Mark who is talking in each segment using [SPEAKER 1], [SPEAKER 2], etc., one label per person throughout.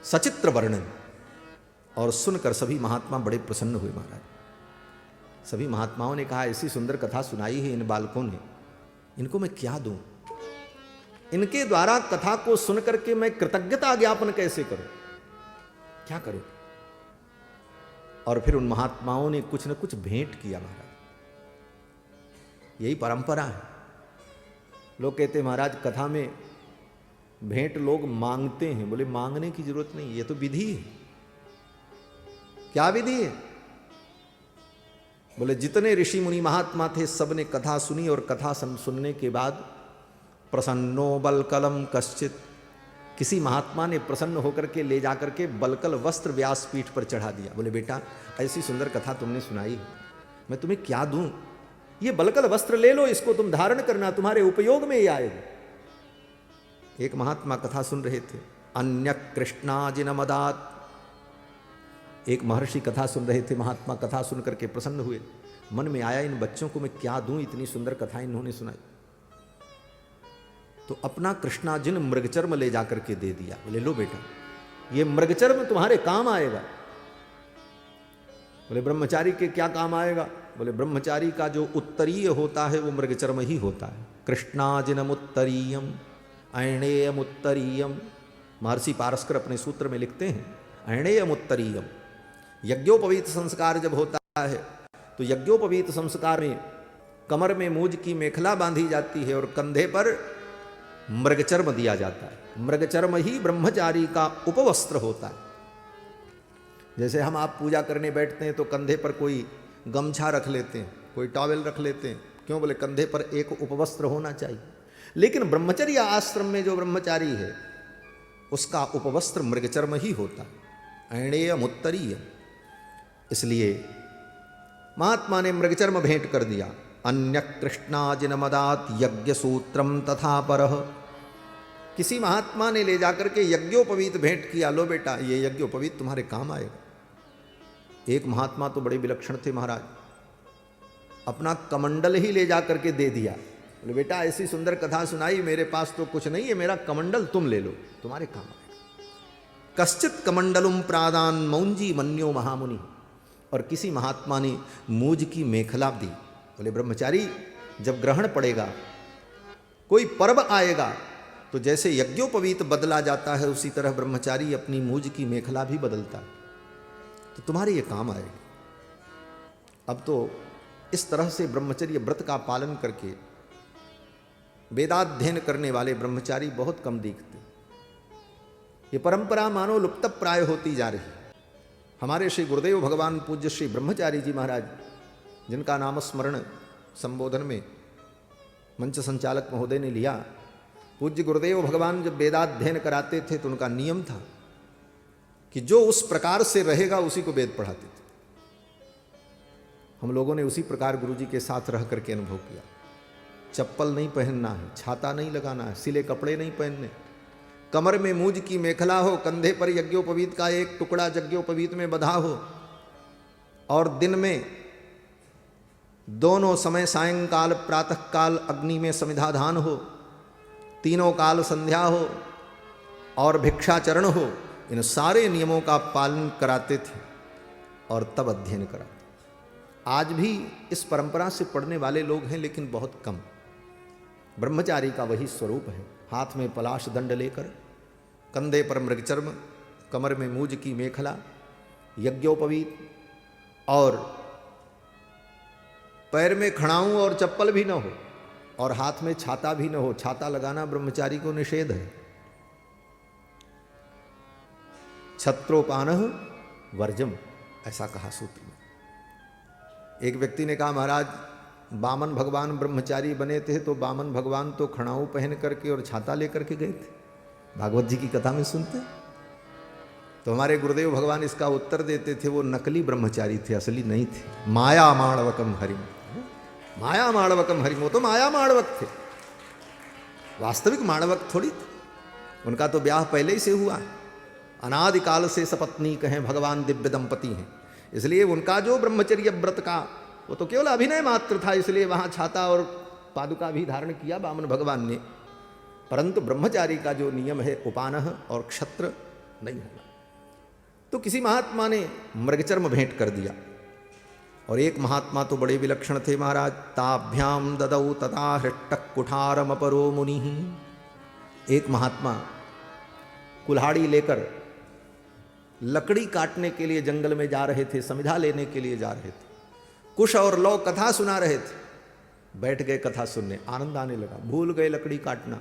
[SPEAKER 1] सचित्र वर्णन। और सुनकर सभी महात्मा बड़े प्रसन्न हुए महाराज। सभी महात्माओं ने कहा ऐसी सुंदर कथा सुनाई है इन बालकों ने, इनको मैं क्या दूं, इनके द्वारा कथा को सुनकर के मैं कृतज्ञता ज्ञापन कैसे करूं, क्या करूं। और फिर उन महात्माओं ने कुछ न कुछ भेंट किया महाराज। यही परंपरा है। लोग कहते महाराज कथा में भेंट लोग मांगते हैं। बोले मांगने की जरूरत नहीं, ये तो विधि है। क्या विधि है? बोले जितने ऋषि मुनि महात्मा थे सबने कथा सुनी और कथा सुनने के बाद प्रसन्नो बलकलम कश्चित, किसी महात्मा ने प्रसन्न होकर के ले जाकर के बलकल वस्त्र व्यासपीठ पर चढ़ा दिया। बोले बेटा ऐसी सुंदर कथा तुमने सुनाई, मैं तुम्हें क्या दूं, ये बलकल वस्त्र ले लो, इसको तुम धारण करना, तुम्हारे उपयोग में ये आएगा। एक महात्मा कथा सुन रहे थे, अन्य कृष्णाजिनमदात। एक महर्षि कथा सुन रहे थे, महात्मा कथा सुन करके प्रसन्न हुए। मन में आया इन बच्चों को मैं क्या दूं, इतनी सुंदर कथा इन्होंने सुनाई। तो अपना कृष्णाजिन मृगचर्म ले जाकर के दे दिया। बोले लो बेटा ये मृगचर्म तुम्हारे काम आएगा। बोले ब्रह्मचारी के क्या काम आएगा? बोले ब्रह्मचारी का जो उत्तरीय होता है वो मृगचर्म ही होता है। कृष्णाजिनम उत्तरीयम ऐणेयम उत्तरीयम। महर्षि पारस्कर अपने सूत्र में लिखते हैं ऐणेयम उत्तरीयम। यज्ञोपवीत संस्कार जब होता है तो यज्ञोपवीत संस्कार में कमर में मूज की मेखला बांधी जाती है और कंधे पर मृगचर्म दिया जाता है। मृगचर्म ही ब्रह्मचारी का उपवस्त्र होता है। जैसे हम आप पूजा करने बैठते हैं तो कंधे पर कोई गमछा रख लेते हैं, कोई टॉवेल रख लेते हैं, क्यों? बोले कंधे पर एक उपवस्त्र होना चाहिए। लेकिन ब्रह्मचर्य आश्रम में जो ब्रह्मचारी है उसका उपवस्त्र मृगचर्म ही होता है, ऐणेयम उत्तरीयम। इसलिए महात्मा ने मृगचर्म भेंट कर दिया। अन्य कृष्णाजिनमदात यज्ञ सूत्रम तथा परह। किसी महात्मा ने ले जाकर के यज्ञोपवीत भेंट किया। लो बेटा ये यज्ञोपवीत तुम्हारे काम आएगा। एक महात्मा तो बड़े विलक्षण थे महाराज, अपना कमंडल ही ले जाकर के दे दिया। बोले बेटा ऐसी सुंदर कथा सुनाई, मेरे पास तो कुछ नहीं है, मेरा कमंडल तुम ले लो, तुम्हारे काम आएगा। कश्चित कमंडलुम प्रादान मौंजी मन्यो महामुनि। और किसी महात्मा ने मूज की मेखला दी। बोले ब्रह्मचारी जब ग्रहण पड़ेगा, कोई पर्व आएगा, तो जैसे यज्ञोपवीत बदला जाता है उसी तरह ब्रह्मचारी अपनी मूज की मेखला भी बदलता है, तो तुम्हारे ये काम आएगा। अब तो इस तरह से ब्रह्मचर्य व्रत का पालन करके वेदाध्ययन करने वाले ब्रह्मचारी बहुत कम दिखते। ये परंपरा मानो लुप्त प्राय होती जा रही है। हमारे श्री गुरुदेव भगवान पूज्य श्री ब्रह्मचारी जी महाराज, जिनका नाम स्मरण संबोधन में मंच संचालक महोदय ने लिया, पूज्य गुरुदेव भगवान जब वेदाध्ययन कराते थे तो उनका नियम था कि जो उस प्रकार से रहेगा उसी को वेद पढ़ाते थे। हम लोगों ने उसी प्रकार गुरुजी के साथ रह करके अनुभव किया। चप्पल नहीं पहनना है, छाता नहीं लगाना है, सिले कपड़े नहीं पहनने, कमर में मूज की मेखला हो, कंधे पर यज्ञोपवीत का एक टुकड़ा यज्ञोपवीत में बंधा हो, और दिन में दोनों समय सायंकाल प्रातःकाल अग्नि में समिधाधान हो, तीनों काल संध्या हो और भिक्षाचरण हो। इन सारे नियमों का पालन कराते थे और तब अध्ययन कराते। आज भी इस परंपरा से पढ़ने वाले लोग हैं लेकिन बहुत कम। ब्रह्मचारी का वही स्वरूप है, हाथ में पलाश दंड लेकर, कंधे पर मृगचर्म, कमर में मूज की मेखला, यज्ञोपवीत, और पैर में खड़ाऊं और चप्पल भी न हो, और हाथ में छाता भी न हो। छाता लगाना ब्रह्मचारी को निषेध है। छत्रोपानः वर्जम, ऐसा कहा सूत्र में। एक व्यक्ति ने कहा महाराज वामन भगवान ब्रह्मचारी बने थे तो वामन भगवान तो खड़ाऊ पहन करके और छाता लेकर के गए थे, भागवत जी की कथा में सुनते। तो हमारे गुरुदेव भगवान इसका उत्तर देते थे वो नकली ब्रह्मचारी थे, असली नहीं थे। माया माणवकम हरिम, माया माणवकम हरिम, वो तो माया माणवक थे, वास्तविक माणवक थोड़ी थे। उनका तो ब्याह पहले ही से हुआ है, अनादिकाल से सपत्नीक हैं, भगवान दिव्य दंपति हैं। इसलिए उनका जो ब्रह्मचर्य व्रत का वो तो केवल अभिनय मात्र था, इसलिए वहाँ छाता और पादुका भी धारण किया वामन भगवान ने। परंतु ब्रह्मचारी का जो नियम है उपानह और क्षत्र नहीं होना। तो किसी महात्मा ने मृगचर्म भेंट कर दिया। और एक महात्मा तो बड़े विलक्षण थे महाराज। ताभ्याम ददौ तथा हृष्टक कुठारम अपरो मुनि। एक महात्मा कुल्हाड़ी लेकर लकड़ी काटने के लिए जंगल में जा रहे थे, समिधा लेने के लिए जा रहे थे। कुश और लौ कथा सुना रहे थे, बैठ गए कथा सुनने, आनंद आने लगा, भूल गए लकड़ी काटना।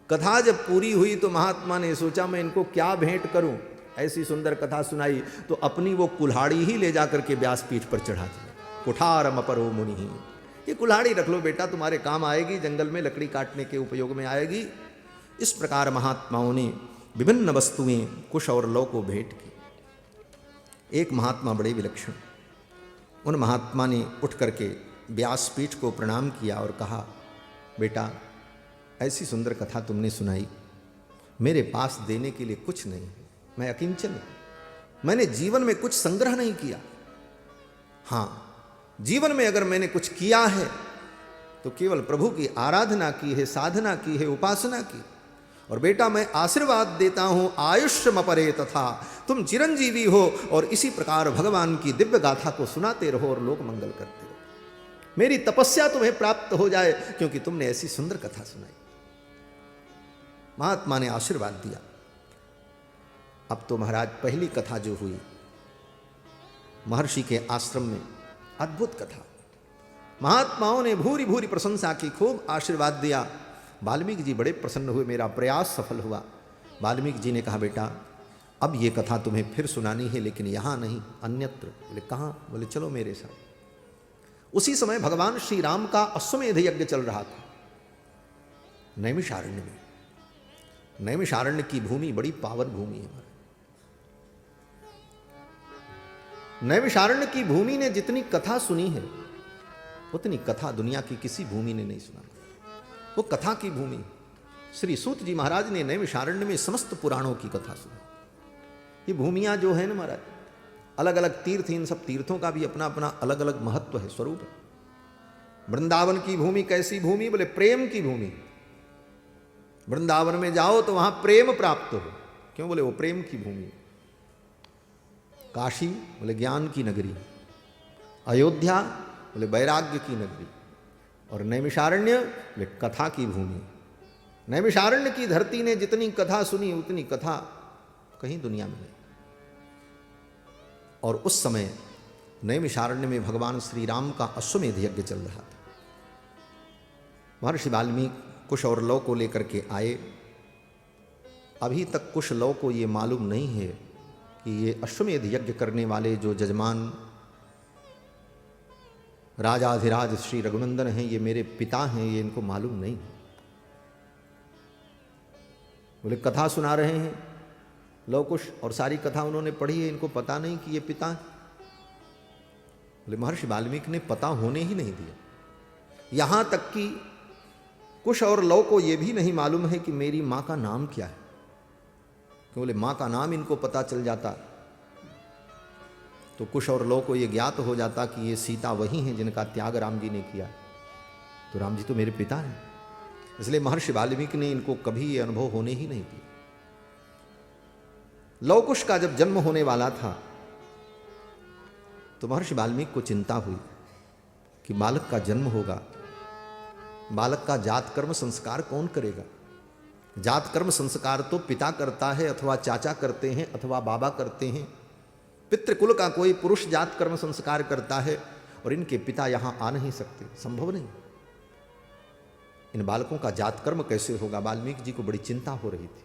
[SPEAKER 1] कथा जब पूरी हुई तो महात्मा ने सोचा मैं इनको क्या भेंट करूं, ऐसी सुंदर कथा सुनाई तो अपनी वो कुल्हाड़ी ही ले जाकर के व्यासपीठ पर चढ़ा दी। कुठारम अपरो मुनि, ये कुल्हाड़ी रख लो बेटा, तुम्हारे काम आएगी, जंगल में लकड़ी काटने के उपयोग में आएगी। इस प्रकार महात्माओं ने विभिन्न वस्तुएं कुश और लौ को भेंट की। एक महात्मा बड़े विलक्षण, उन महात्मा ने उठ करके व्यासपीठ को प्रणाम किया और कहा, बेटा ऐसी सुंदर कथा तुमने सुनाई, मेरे पास देने के लिए कुछ नहीं है, मैं अकिंचन हूं, मैंने जीवन में कुछ संग्रह नहीं किया। हाँ, जीवन में अगर मैंने कुछ किया है तो केवल प्रभु की आराधना की है, साधना की है, उपासना की। और बेटा मैं आशीर्वाद देता हूं, आयुष्यम अपरे तथा, तुम चिरंजीवी हो और इसी प्रकार भगवान की दिव्य गाथा को सुनाते रहो और लोक मंगल करते रहो। मेरी तपस्या तुम्हें प्राप्त हो जाए क्योंकि तुमने ऐसी सुंदर कथा सुनाई। महात्मा ने आशीर्वाद दिया। अब तो महाराज पहली कथा जो हुई महर्षि के आश्रम में, अद्भुत कथा, महात्माओं ने भूरी भूरी प्रशंसा की, खूब आशीर्वाद दिया। वाल्मीकि जी बड़े प्रसन्न हुए, मेरा प्रयास सफल हुआ। वाल्मीकि जी ने कहा, बेटा अब ये कथा तुम्हें फिर सुनानी है, लेकिन यहाँ नहीं, अन्यत्र। बोले कहाँ? बोले चलो मेरे साथ। उसी समय भगवान श्री राम का अश्वमेध यज्ञ चल रहा था नैमिषारण्य में। नैमिषारण्य की भूमि बड़ी पावन भूमि है। नैमिषारण्य की भूमि ने जितनी कथा सुनी है उतनी कथा दुनिया की किसी भूमि ने नहीं सुना। वो कथा की भूमि। श्री सूत जी महाराज ने नैमिषारण्य में समस्त पुराणों की कथा सुनी। ये भूमियां जो है ना महाराज, अलग अलग तीर्थ, इन सब तीर्थों का भी अपना अपना अलग अलग महत्व है, स्वरूप है। वृंदावन की भूमि कैसी भूमि? बोले प्रेम की भूमि। वृंदावन में जाओ तो वहां प्रेम प्राप्त हो। क्यों? बोले वो प्रेम की भूमि। काशी बोले ज्ञान की नगरी, अयोध्या बोले वैराग्य की नगरी, और नैमिषारण्य बोले कथा की भूमि। नैमिषारण्य की धरती ने जितनी कथा सुनी उतनी कथा कहीं दुनिया में नहीं। और उस समय नैमिषारण्य में भगवान श्री राम का अश्वमेध यज्ञ चल रहा था। महर्षि वाल्मीकि कुश और लौ को लेकर के आए। अभी तक कुश लौ को ये मालूम नहीं है कि ये अश्वमेध यज्ञ करने वाले जो जजमान राजाधिराज श्री रघुनंदन हैं, ये मेरे पिता हैं, ये इनको मालूम नहीं है। बोले कथा सुना रहे हैं लौ कुश, और सारी कथा उन्होंने पढ़ी है, इनको पता नहीं कि ये पिता है। बोले महर्षि वाल्मीकि ने पता होने ही नहीं दिया। यहां तक कि कुश और लौ को यह भी नहीं मालूम है कि मेरी मां का नाम क्या है। क्यों? बोले मां का नाम इनको पता चल जाता तो कुश और लौ को यह ज्ञात हो जाता कि ये सीता वही हैं जिनका त्याग राम जी ने किया, तो राम जी तो मेरे पिता हैं। इसलिए महर्षि वाल्मीकि ने इनको कभी ये अनुभव होने ही नहीं दिया। लौ कुश का जब जन्म होने वाला था तो महर्षि वाल्मीकि को चिंता हुई कि बालक का जन्म होगा, बालक का जात कर्म संस्कार कौन करेगा? जात कर्म संस्कार तो पिता करता है, अथवा चाचा करते हैं, अथवा बाबा करते हैं। पितृकुल का कोई पुरुष जात कर्म संस्कार करता है, और इनके पिता यहां आ नहीं सकते, संभव नहीं। इन बालकों का जात कर्म कैसे होगा? वाल्मीकि जी को बड़ी चिंता हो रही थी।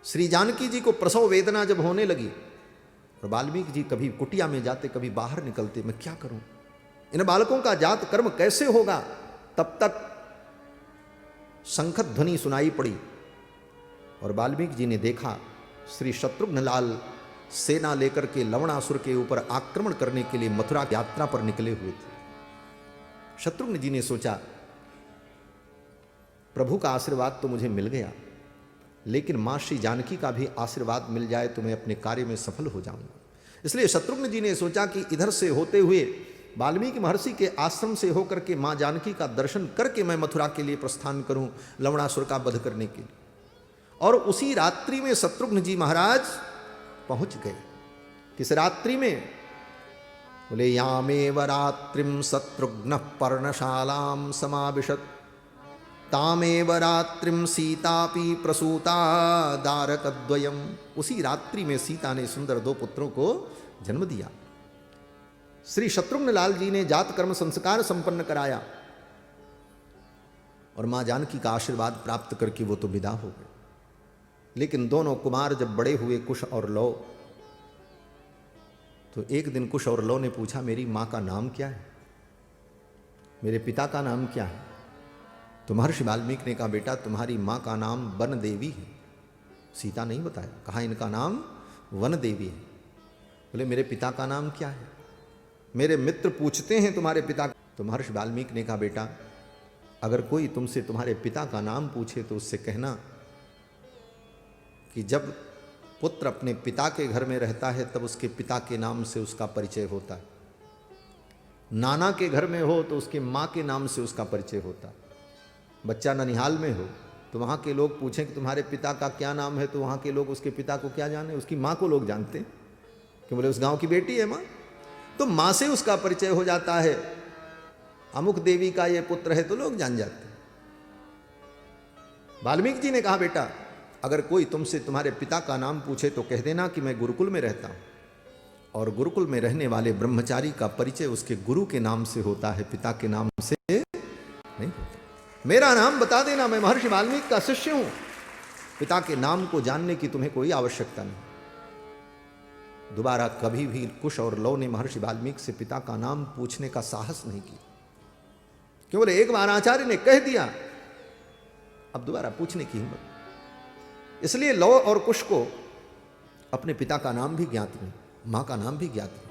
[SPEAKER 1] श्री जानकी जी को प्रसव वेदना जब होने लगी, और वाल्मीकि जी कभी कुटिया में जाते, कभी बाहर निकलते, मैं क्या करूं, इन बालकों का जात कर्म कैसे होगा? तब तक शंख ध्वनि सुनाई पड़ी, और वाल्मीकि जी ने देखा श्री शत्रुघ्न लाल सेना लेकर के लवणासुर के ऊपर आक्रमण करने के लिए मथुरा की यात्रा पर निकले हुए थे। शत्रुघ्न जी ने सोचा प्रभु का आशीर्वाद तो मुझे मिल गया, लेकिन मां श्री जानकी का भी आशीर्वाद मिल जाए तो मैं अपने कार्य में सफल हो जाऊंगा। इसलिए शत्रुघ्न जी ने सोचा कि इधर से होते हुए वाल्मीकि महर्षि के आश्रम से होकर के मां जानकी का दर्शन करके मैं मथुरा के लिए प्रस्थान करूं, लवणासुर का वध करने के लिए। और उसी रात्रि में शत्रुघ्न जी महाराज पहुंच गए। किस रात्रि में? बोले यामेव रात्रिम शत्रुघ्न पर्णशालाम समाविशत तामेव रात्रिम सीतापि प्रसूता दारकद्वयम। उसी रात्रि में सीता ने सुंदर दो पुत्रों को जन्म दिया। श्री शत्रुघ्न लाल जी ने जात कर्म संस्कार संपन्न कराया और मां जानकी का आशीर्वाद प्राप्त करके वो तो विदा हो गए। लेकिन दोनों कुमार जब बड़े हुए, कुश और लौ, तो एक दिन कुश और लौ ने पूछा मेरी मां का नाम क्या है, मेरे पिता का नाम क्या है? तो महर्षि वाल्मीकि ने कहा बेटा तुम्हारी मां का नाम वन देवी है। सीता नहीं बताया, कहा इनका नाम वन देवी है। बोले मेरे पिता का नाम क्या है? मेरे मित्र पूछते हैं तुम्हारे पिता। तो महर्षि वाल्मीकि ने कहा बेटा अगर कोई तुमसे तुम्हारे पिता का नाम पूछे तो उससे कहना कि जब पुत्र अपने पिता के घर में रहता है तब उसके पिता के नाम से उसका परिचय होता है, नाना के घर में हो तो उसके माँ के नाम से उसका परिचय होता है। बच्चा ननिहाल में हो तो वहाँ के लोग पूछें कि तुम्हारे पिता का क्या नाम है, तो वहाँ के लोग उसके पिता को क्या जाने, उसकी माँ को लोग जानते हैं कि बोले उस गांव की बेटी है माँ, तो माँ से उसका परिचय हो जाता है। अमुक देवी का ये पुत्र है तो लोग जान जाते हैं। वाल्मीकि जी ने कहा बेटा अगर कोई तुमसे तुम्हारे पिता का नाम पूछे तो कह देना कि मैं गुरुकुल में रहता हूँ, और गुरुकुल में रहने वाले ब्रह्मचारी का परिचय उसके गुरु के नाम से होता है, पिता के नाम से नहीं होता। मेरा नाम बता देना, मैं महर्षि वाल्मीकि का शिष्य हूं। पिता के नाम को जानने की तुम्हें कोई आवश्यकता नहीं। दोबारा कभी भी कुश और लौ ने महर्षि वाल्मीकि से पिता का नाम पूछने का साहस नहीं किया। क्यों? बोले एक बार आचार्य ने कह दिया, अब दोबारा पूछने की हिम्मत। इसलिए लौ और कुश को अपने पिता का नाम भी ज्ञात नहीं, मां का नाम भी ज्ञात नहीं।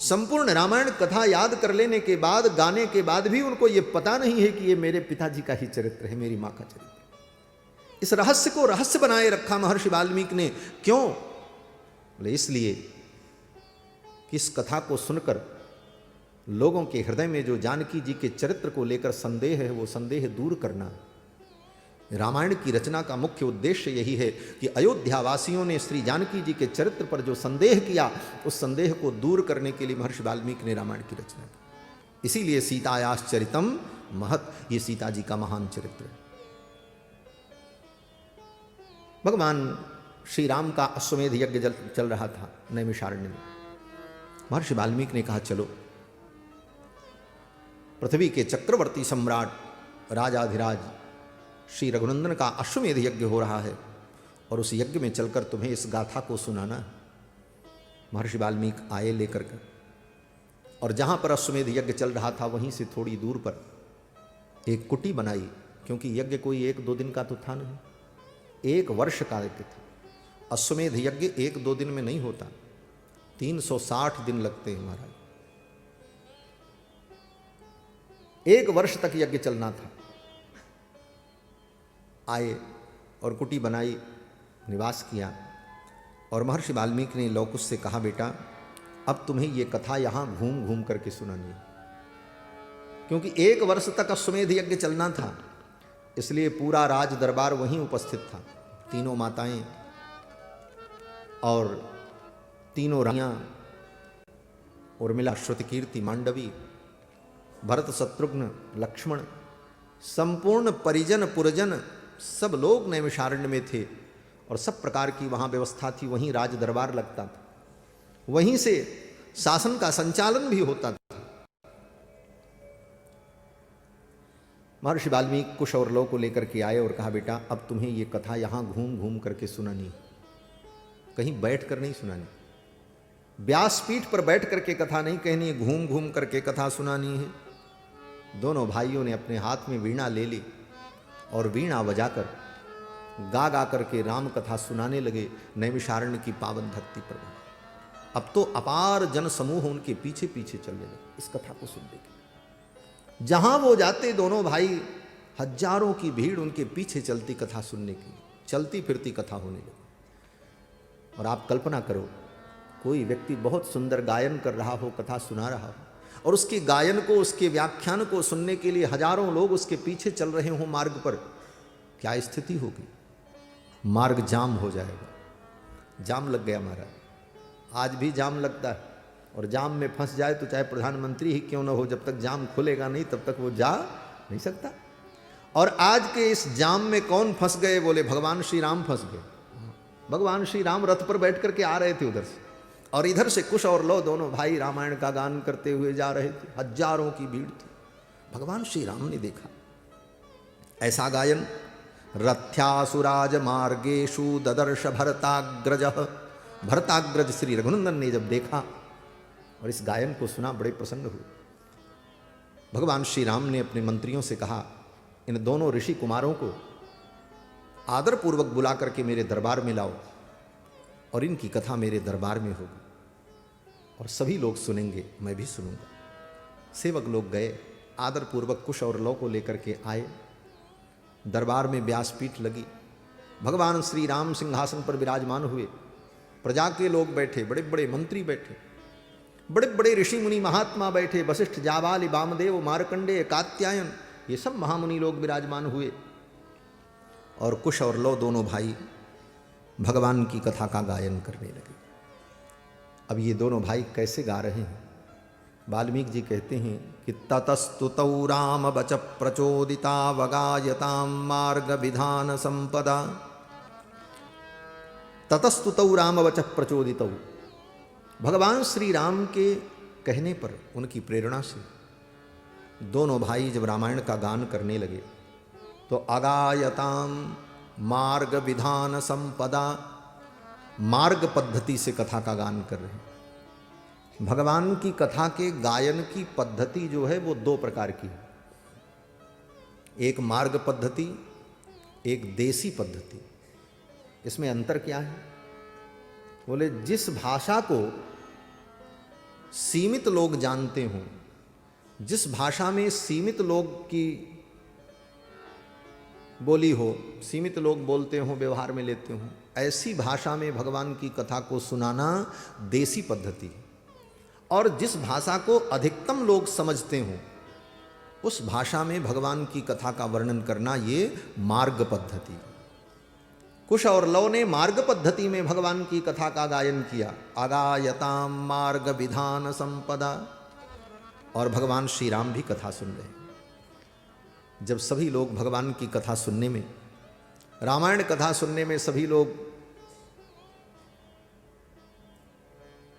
[SPEAKER 1] संपूर्ण रामायण कथा याद कर लेने के बाद, गाने के बाद भी उनको यह पता नहीं है कि ये मेरे पिताजी का ही चरित्र है, मेरी मां का चरित्र। इस रहस्य को रहस्य बनाए रखा महर्षि वाल्मीकि ने। क्यों? बोले इसलिए कि इस कथा को सुनकर लोगों के हृदय में जो जानकी जी के चरित्र को लेकर संदेह है, वो संदेह दूर करना है। रामायण की रचना का मुख्य उद्देश्य यही है कि अयोध्या वासियों ने श्री जानकी जी के चरित्र पर जो संदेह किया, उस संदेह को दूर करने के लिए महर्षि वाल्मीकि ने रामायण की रचना की। इसीलिए सीतायास चरितम महत्, ये सीता जी का महान चरित्र है। भगवान श्री राम का अश्वमेध यज्ञ चल रहा था नैमिषारण्य में। महर्षि वाल्मीकि ने कहा चलो, पृथ्वी के चक्रवर्ती सम्राट राजाधिराज श्री रघुनंदन का अश्वमेध यज्ञ हो रहा है और उस यज्ञ में चलकर तुम्हें इस गाथा को सुनाना है। महर्षि वाल्मीकि आए लेकर कर, और जहां पर अश्वमेध यज्ञ चल रहा था वहीं से थोड़ी दूर पर एक कुटी बनाई, क्योंकि यज्ञ कोई 1-2 दिन का तो था नहीं, 1 वर्ष का यज्ञ था। अश्वमेध यज्ञ 1-2 दिन में नहीं होता, 360 दिन लगते हैं महाराज। 1 वर्ष तक यज्ञ चलना था। आए और कुटी बनाई, निवास किया, और महर्षि वाल्मीकि ने लौकुश से कहा बेटा अब तुम्हें ये कथा यहाँ घूम घूम करके सुनानी है। क्योंकि 1 वर्ष तक अश्वमेध यज्ञ चलना था, इसलिए पूरा राज दरबार वहीं उपस्थित था। तीनों माताएं और तीनों रानियां, उर्मिला, श्रुतकीर्ति, मांडवी, भरत, शत्रुघ्न, लक्ष्मण, संपूर्ण परिजन पुरजन सब लोग नैमिषारण्य में थे और सब प्रकार की वहां व्यवस्था थी। वहीं राज दरबार लगता था, वहीं से शासन का संचालन भी होता था। महर्षि वाल्मीकि कुश और लौ को लेकर के आए और कहा बेटा अब तुम्हें ये कथा यहां घूम घूम करके सुनानी, कहीं बैठ कर नहीं सुनानी। व्यासपीठ पर बैठ करके कथा नहीं कहनी है, घूम घूम करके कथा सुनानी है। दोनों भाइयों ने अपने हाथ में वीणा ले ली और वीणा बजाकर गा गा करके राम कथा सुनाने लगे नैमिषारण्य की पावन धरती पर। अब तो अपार जन समूह उनके पीछे पीछे चलने लगे इस कथा को सुनने के। जहां वो जाते दोनों भाई, हजारों की भीड़ उनके पीछे चलती कथा सुनने की, चलती फिरती कथा होने लगी। और आप कल्पना करो, कोई व्यक्ति बहुत सुंदर गायन कर रहा हो, कथा सुना रहा हो, और उसके गायन को, उसके व्याख्यान को सुनने के लिए हजारों लोग उसके पीछे चल रहे हों मार्ग पर, क्या स्थिति होगी? मार्ग जाम हो जाएगा। जाम लग गया महाराज, आज भी जाम लगता है, और जाम में फंस जाए तो चाहे प्रधानमंत्री ही क्यों न हो, जब तक जाम खुलेगा नहीं तब तक वो जा नहीं सकता। और आज के इस जाम में कौन फंस गए? बोले भगवान श्री राम फंस गए। भगवान श्री राम रथ पर बैठ करके आ रहे थे उधर से, और इधर से कुश और लव दोनों भाई रामायण का गान करते हुए जा रहे थे। हजारों की भीड़ थी। भगवान श्री राम ने देखा ऐसा गायन, रथ्यासुराज मार्गेशु ददर्श भरताग्रज। भरताग्रज श्री रघुनंदन ने जब देखा और इस गायन को सुना, बड़े प्रसन्न हुए। भगवान श्री राम ने अपने मंत्रियों से कहा, इन दोनों ऋषि कुमारों को आदरपूर्वक बुला करके मेरे दरबार में लाओ, और इनकी कथा मेरे दरबार में होगी, और सभी लोग सुनेंगे, मैं भी सुनूंगा। सेवक लोग गए, आदरपूर्वक कुश और लव को लेकर के आए। दरबार में व्यासपीठ लगी, भगवान श्री राम सिंहासन पर विराजमान हुए। प्रजा के लोग बैठे, बड़े बड़े मंत्री बैठे, बड़े बड़े ऋषि मुनि महात्मा बैठे, वशिष्ठ, जाबाली, वामदेव, मार्कंडेय, कात्यायन, ये सब महामुनि लोग विराजमान हुए। और कुश और लव दोनों भाई भगवान की कथा का गायन करने लगे। अब ये दोनों भाई कैसे गा रहे हैं? वाल्मीकि जी कहते हैं कि ततस्तुतौ राम वच प्रचोदिता वगायताम मार्ग विधान संपदा। ततस्तुतौ राम वच प्रचोदितौ, भगवान श्री राम के कहने पर, उनकी प्रेरणा से दोनों भाई जब रामायण का गान करने लगे तो अगायताम मार्ग विधान संपदा, मार्ग पद्धति से कथा का गान कर रहे हैं। भगवान की कथा के गायन की पद्धति जो है वो दो प्रकार की है, एक मार्ग पद्धति, एक देसी पद्धति। इसमें अंतर क्या है? बोले जिस भाषा को सीमित लोग जानते हों, जिस भाषा में सीमित लोग की बोली हो, सीमित लोग बोलते हों, व्यवहार में लेते हों, ऐसी भाषा में भगवान की कथा को सुनाना देसी पद्धति है। और जिस भाषा को अधिकतम लोग समझते हों, उस भाषा में भगवान की कथा का वर्णन करना, ये मार्ग पद्धति है। कुश और लव ने मार्ग पद्धति में भगवान की कथा का गायन किया, अगायताम मार्ग विधान संपदा। और भगवान श्री राम भी कथा सुन रहे हैं। जब सभी लोग भगवान की कथा सुनने में, रामायण कथा सुनने में सभी लोग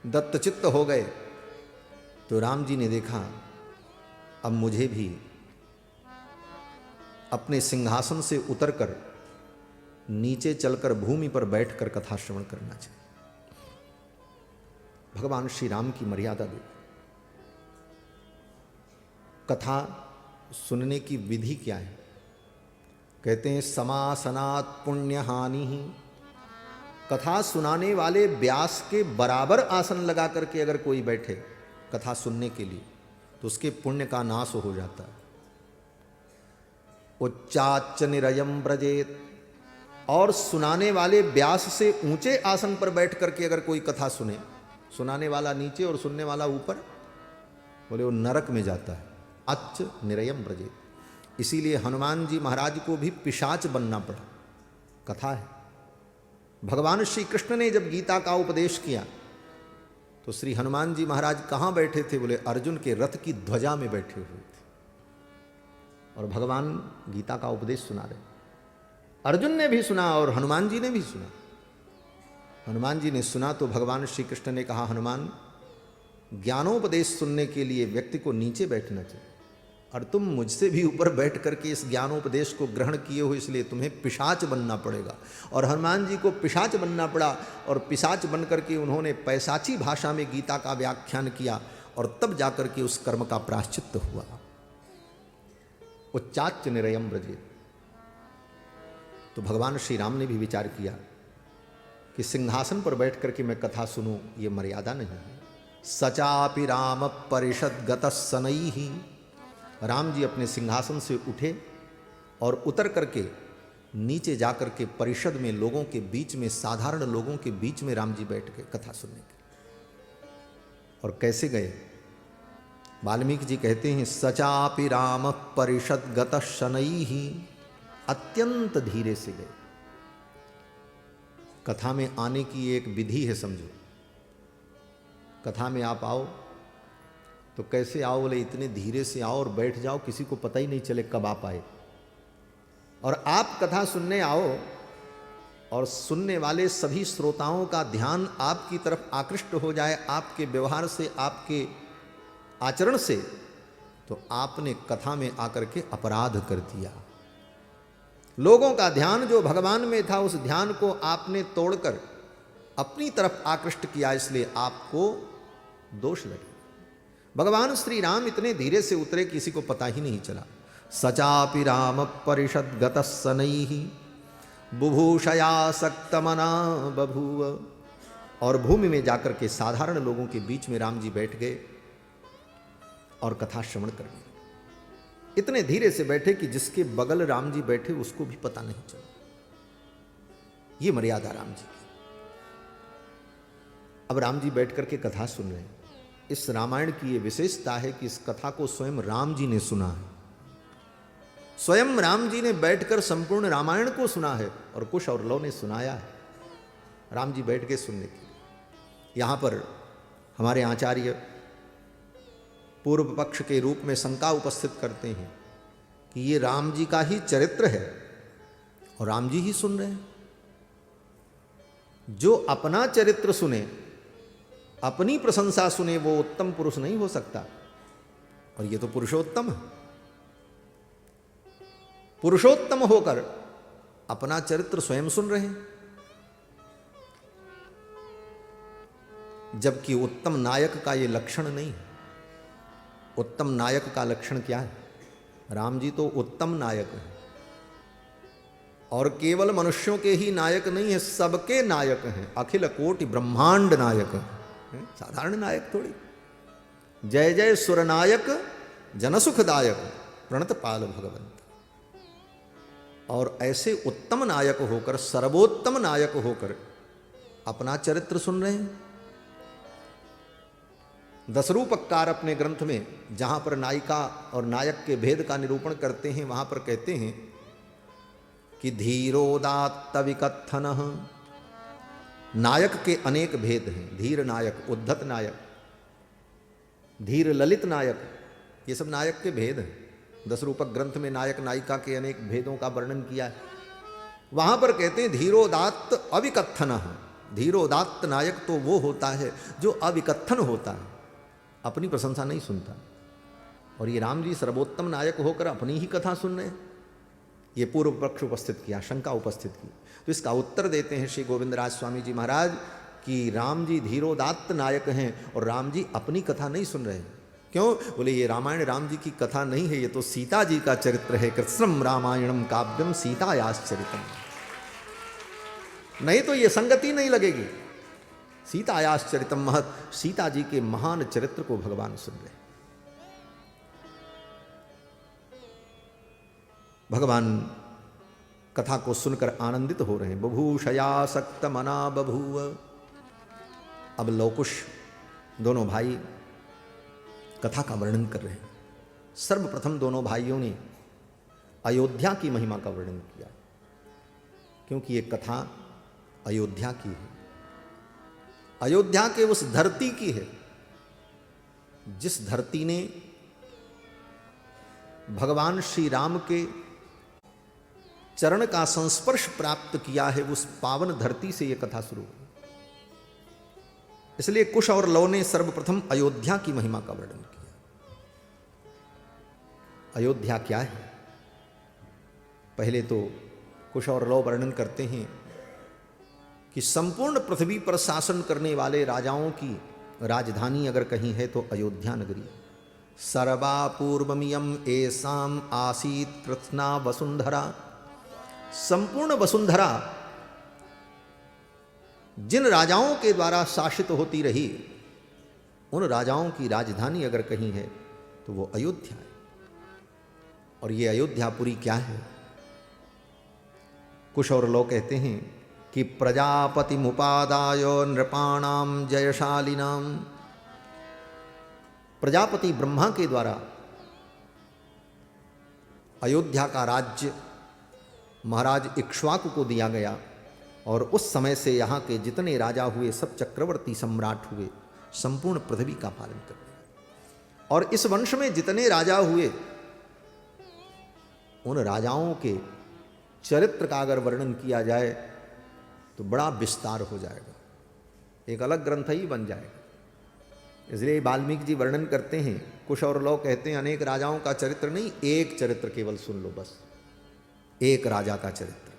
[SPEAKER 1] दत्तचित्त हो गए, तो राम जी ने देखा अब मुझे भी अपने सिंहासन से उतरकर नीचे चलकर भूमि पर बैठकर कथा श्रवण करना चाहिए। भगवान श्री राम की मर्यादा देखो। कथा सुनने की विधि क्या है? कहते हैं समासनात् पुण्य हानि ही। कथा सुनाने वाले व्यास के बराबर आसन लगा करके अगर कोई बैठे कथा सुनने के लिए, तो उसके पुण्य का नाश हो जाता है। उच्चाच्च निरयम ब्रजेत। और सुनाने वाले व्यास से ऊंचे आसन पर बैठ करके अगर कोई कथा सुने, सुनाने वाला नीचे और सुनने वाला ऊपर, बोले वो नरक में जाता है। अच्छ निरयम ब्रजेत। इसीलिए हनुमान जी महाराज को भी पिशाच बनना पड़ा। कथा है। भगवान श्री कृष्ण ने जब गीता का उपदेश किया तो श्री हनुमान जी महाराज कहाँ बैठे थे? बोले अर्जुन के रथ की ध्वजा में बैठे हुए थे, और भगवान गीता का उपदेश सुना रहे। अर्जुन ने भी सुना और हनुमान जी ने भी सुना। हनुमान जी ने सुना तो भगवान श्री कृष्ण ने कहा, हनुमान, ज्ञानोपदेश सुनने के लिए व्यक्ति को नीचे बैठना चाहिए, और तुम मुझसे भी ऊपर बैठ करके इस ज्ञानोपदेश को ग्रहण किए हो, इसलिए तुम्हें पिशाच बनना पड़ेगा। और हनुमान जी को पिशाच बनना पड़ा, और पिशाच बन करके उन्होंने पैशाची भाषा में गीता का व्याख्यान किया, और तब जाकर के उस कर्म का प्रायश्चित्त हुआ। उच्चाच्च निरयम ब्रजेत। तो भगवान श्री राम ने भी विचार किया कि सिंहासन पर बैठ करके मैं कथा सुनूं, ये मर्यादा नहीं है। सचापि राम परिषद गतः सनैहि। राम जी अपने सिंहासन से उठे और उतर करके नीचे जाकर के परिषद में, लोगों के बीच में, साधारण लोगों के बीच में राम जी बैठ गए कथा सुनने के। और कैसे गए? वाल्मीकि जी कहते हैं, सचापि राम परिषद गतः शनैहि। अत्यंत धीरे से गए। कथा में आने की एक विधि है, समझो। कथा में आप आओ तो कैसे आओ? बोले इतने धीरे से आओ और बैठ जाओ, किसी को पता ही नहीं चले कब आप आए। और आप कथा सुनने आओ और सुनने वाले सभी श्रोताओं का ध्यान आपकी तरफ आकृष्ट हो जाए आपके व्यवहार से, आपके आचरण से, तो आपने कथा में आकर के अपराध कर दिया। लोगों का ध्यान जो भगवान में था, उस ध्यान को आपने तोड़कर अपनी तरफ आकृष्ट किया, इसलिए आपको दोष लगे। भगवान श्री राम इतने धीरे से उतरे, किसी को पता ही नहीं चला। सचापि राम परिषद गतः सनैः बुभूषया सक्तमना बभूव। और भूमि में जाकर के साधारण लोगों के बीच में राम जी बैठ गए और कथा श्रवण करने। इतने धीरे से बैठे कि जिसके बगल राम जी बैठे उसको भी पता नहीं चला। ये मर्यादा राम जी की। अब राम जी बैठ करके कथा सुन रहे हैं। इस रामायण की ये विशेषता है कि इस कथा को स्वयं राम जी ने सुना है। स्वयं राम जी ने बैठकर संपूर्ण रामायण को सुना है और कुश और लव ने सुनाया है। राम जी बैठ के सुनने के लिए। यहां पर हमारे आचार्य पूर्व पक्ष के रूप में शंका उपस्थित करते हैं कि ये राम जी का ही चरित्र है और राम जी ही सुन रहे हैं। जो अपना चरित्र सुने, अपनी प्रशंसा सुने, वो उत्तम पुरुष नहीं हो सकता। और ये तो पुरुषोत्तम है। पुरुषोत्तम होकर अपना चरित्र स्वयं सुन रहे हैं। जबकि उत्तम नायक का ये लक्षण नहीं है। उत्तम नायक का लक्षण क्या है? राम जी तो उत्तम नायक है और केवल मनुष्यों के ही नायक नहीं है, सबके नायक हैं। अखिल कोटि ब्रह्मांड नायक है, साधारण नायक थोड़ी। जय जय सुरनायक जनसुखदायक प्रणत पाल भगवंत। और ऐसे उत्तम नायक होकर, सर्वोत्तम नायक होकर अपना चरित्र सुन रहे हैं। दशरूपकार अपने ग्रंथ में जहां पर नायिका और नायक के भेद का निरूपण करते हैं, वहां पर कहते हैं कि धीरोदात्त विकथनः। नायक के अनेक भेद हैं। धीर नायक, उद्धत नायक, धीर ललित नायक, ये सब नायक के भेद हैं। दशरूपक ग्रंथ में नायक नायिका के अनेक भेदों का वर्णन किया है। वहां पर कहते हैं धीरोदात्त अविकथनः। धीरोदात्त नायक तो वो होता है जो अविकथन होता है, अपनी प्रशंसा नहीं सुनता। और ये राम जी सर्वोत्तम नायक होकर अपनी ही कथा सुन रहे हैं। ये पूर्व पक्ष उपस्थित किया, शंका उपस्थित की। तो इसका उत्तर देते हैं श्री गोविंदराज स्वामी जी महाराज कि राम जी धीरोदात्त नायक हैं और राम जी अपनी कथा नहीं सुन रहे हैं। क्यों? बोले ये रामायण राम जी की कथा नहीं है, ये तो सीता जी का चरित्र है। कृत्स्नम रामायणम काव्यम सीतायाश्चरितम। नहीं तो ये संगति नहीं लगेगी। सीतायाश्चरितम महत, सीता जी के महान चरित्र को भगवान सुन रहे। भगवान कथा को सुनकर आनंदित हो रहे हैं। बभूषया सक्त मना बभूव। अब लवकुश दोनों भाई कथा का वर्णन कर रहे हैं। सर्वप्रथम दोनों भाइयों ने अयोध्या की महिमा का वर्णन किया, क्योंकि ये कथा अयोध्या की है। अयोध्या के उस धरती की है जिस धरती ने भगवान श्री राम के चरण का संस्पर्श प्राप्त किया है। उस पावन धरती से यह कथा शुरू हुई। इसलिए कुश और लव ने सर्वप्रथम अयोध्या की महिमा का वर्णन किया। अयोध्या क्या है? पहले तो कुश और लव वर्णन करते हैं कि संपूर्ण पृथ्वी पर शासन करने वाले राजाओं की राजधानी अगर कहीं है तो अयोध्या नगरी। सर्वा पूर्वमियम एसाम आसीत कृत्स्ना वसुंधरा। संपूर्ण वसुंधरा जिन राजाओं के द्वारा शासित होती रही, उन राजाओं की राजधानी अगर कहीं है तो वो अयोध्या है। और ये अयोध्यापुरी क्या है? कुश और लव कहते हैं कि प्रजापति मुपादाय नृपाणाम जयशालिनाम। प्रजापति ब्रह्मा के द्वारा अयोध्या का राज्य महाराज इक्ष्वाकु को दिया गया और उस समय से यहाँ के जितने राजा हुए सब चक्रवर्ती सम्राट हुए, संपूर्ण पृथ्वी का पालन करते। और इस वंश में जितने राजा हुए उन राजाओं के चरित्र का अगर वर्णन किया जाए तो बड़ा विस्तार हो जाएगा, एक अलग ग्रंथ ही बन जाएगा। इसलिए वाल्मीकि जी वर्णन करते हैं, कुश और लौ कहते हैं अनेक राजाओं का चरित्र नहीं, एक चरित्र केवल सुन लो बस, एक राजा का चरित्र।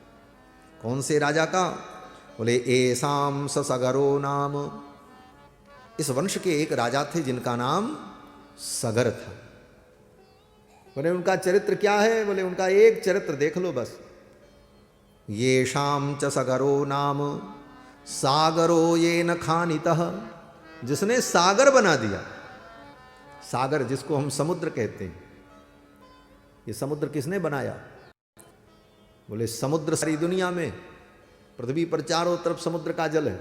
[SPEAKER 1] कौन से राजा का? बोले एसाम सगरो नाम। इस वंश के एक राजा थे जिनका नाम सगर था। बोले उनका चरित्र क्या है? बोले उनका एक चरित्र देख लो बस। ये शाम च सगरो नाम सागरो ये न खानितः। जिसने सागर बना दिया, सागर जिसको हम समुद्र कहते हैं, ये समुद्र किसने बनाया? बोले समुद्र सारी दुनिया में, पृथ्वी पर चारों तरफ समुद्र का जल है,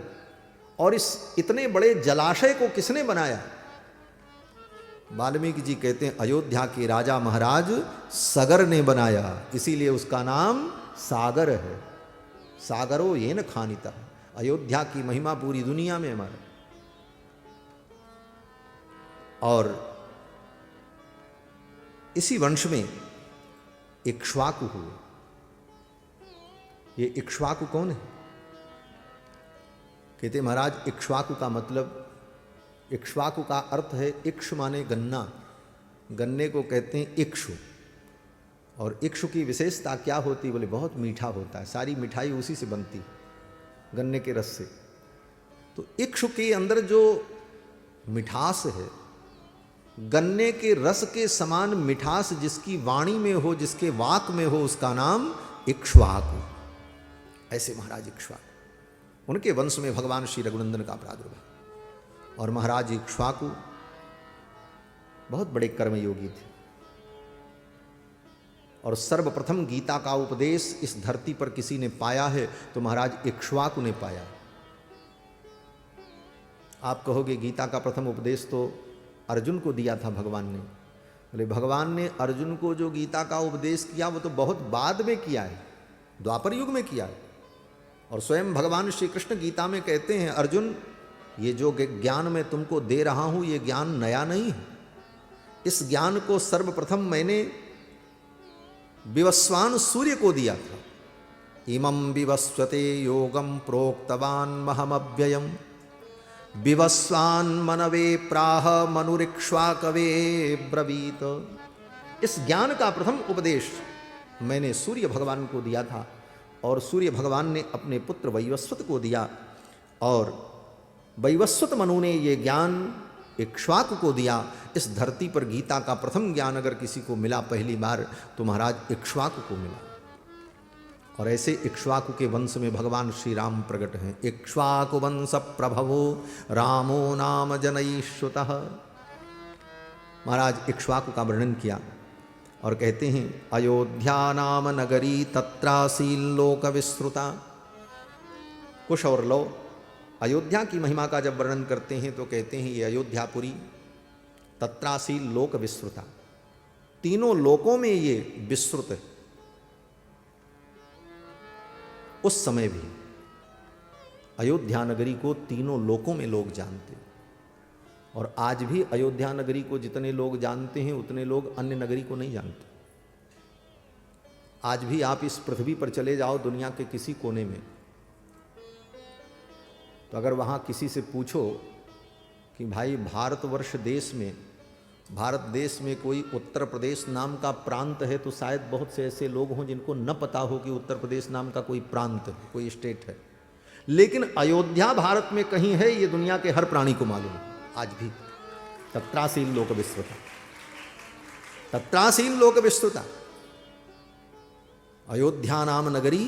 [SPEAKER 1] और इस इतने बड़े जलाशय को किसने बनाया? वाल्मीकि जी कहते हैं अयोध्या के राजा महाराज सगर ने बनाया, इसीलिए उसका नाम सागर है। सागरो ये न खानिता। अयोध्या की महिमा पूरी दुनिया में हमारा। और इसी वंश में इक्ष्वाकु हुए। ये इक्ष्वाकु कौन है? कहते महाराज इक्ष्वाकु का मतलब, इक्ष्वाकु का अर्थ है, इक्ष माने गन्ना, गन्ने को कहते हैं इक्षु। और इक्षु की विशेषता क्या होती? बोले बहुत मीठा होता है, सारी मिठाई उसी से बनती, गन्ने के रस से। तो इक्षु के अंदर जो मिठास है, गन्ने के रस के समान मिठास जिसकी वाणी में हो, जिसके वाक में हो, उसका नाम इक्ष्वाकु। ऐसे महाराज इक्ष्वाकु, उनके वंश में भगवान श्री रघुनंदन का प्रादुर्भाव। और महाराज इक्ष्वाकु बहुत बड़े कर्मयोगी थे, और सर्वप्रथम गीता का उपदेश इस धरती पर किसी ने पाया है तो महाराज इक्ष्वाकु ने पाया। आप कहोगे गीता का प्रथम उपदेश तो अर्जुन को दिया था भगवान ने। बोले भगवान ने अर्जुन को जो गीता का उपदेश किया वो तो बहुत बाद में किया है, द्वापर युग में किया है। और स्वयं भगवान श्री कृष्ण गीता में कहते हैं अर्जुन, ये जो ज्ञान मैं तुमको दे रहा हूं ये ज्ञान नया नहीं है। इस ज्ञान को सर्वप्रथम मैंने विवस्वान सूर्य को दिया था। इमं विवस्वते योगम प्रोक्तवान महमव्ययम विवस्वान मनवे प्राह मनुरिक्ष्वाकवे ब्रवीत। इस ज्ञान का प्रथम उपदेश मैंने सूर्य भगवान को दिया था, और सूर्य भगवान ने अपने पुत्र वैवस्वत को दिया, और वैवस्वत मनु ने ये ज्ञान इक्ष्वाकु को दिया। इस धरती पर गीता का प्रथम ज्ञान अगर किसी को मिला पहली बार तो महाराज इक्ष्वाकु को मिला। और ऐसे इक्ष्वाकु के वंश में भगवान श्री राम प्रकट हैं। इक्ष्वाकु वंश प्रभवो रामो नाम जनईश्रुतः। महाराज इक्ष्वाकु का वर्णन किया और कहते हैं अयोध्या नाम नगरी तत्रासील लोक विस्तृता। कुश और लौ अयोध्या की महिमा का जब वर्णन करते हैं तो कहते हैं ये अयोध्यापुरी तत्रासील लोक विस्तृता, तीनों लोकों में ये विस्तृत है। उस समय भी अयोध्या नगरी को तीनों लोकों में लोग जानते, और आज भी अयोध्या नगरी को जितने लोग जानते हैं उतने लोग अन्य नगरी को नहीं जानते। आज भी आप इस पृथ्वी पर चले जाओ दुनिया के किसी कोने में, तो अगर वहाँ किसी से पूछो कि भाई भारतवर्ष देश में, भारत देश में कोई उत्तर प्रदेश नाम का प्रांत है, तो शायद बहुत से ऐसे लोग हों जिनको न पता हो कि उत्तर प्रदेश नाम का कोई प्रांत है, कोई स्टेट है। लेकिन अयोध्या भारत में कहीं है, ये दुनिया के हर प्राणी को मालूम है आज भी। तत्रासील लोक विस्तृता, तत्रासील लोक विस्तृता। अयोध्या नाम नगरी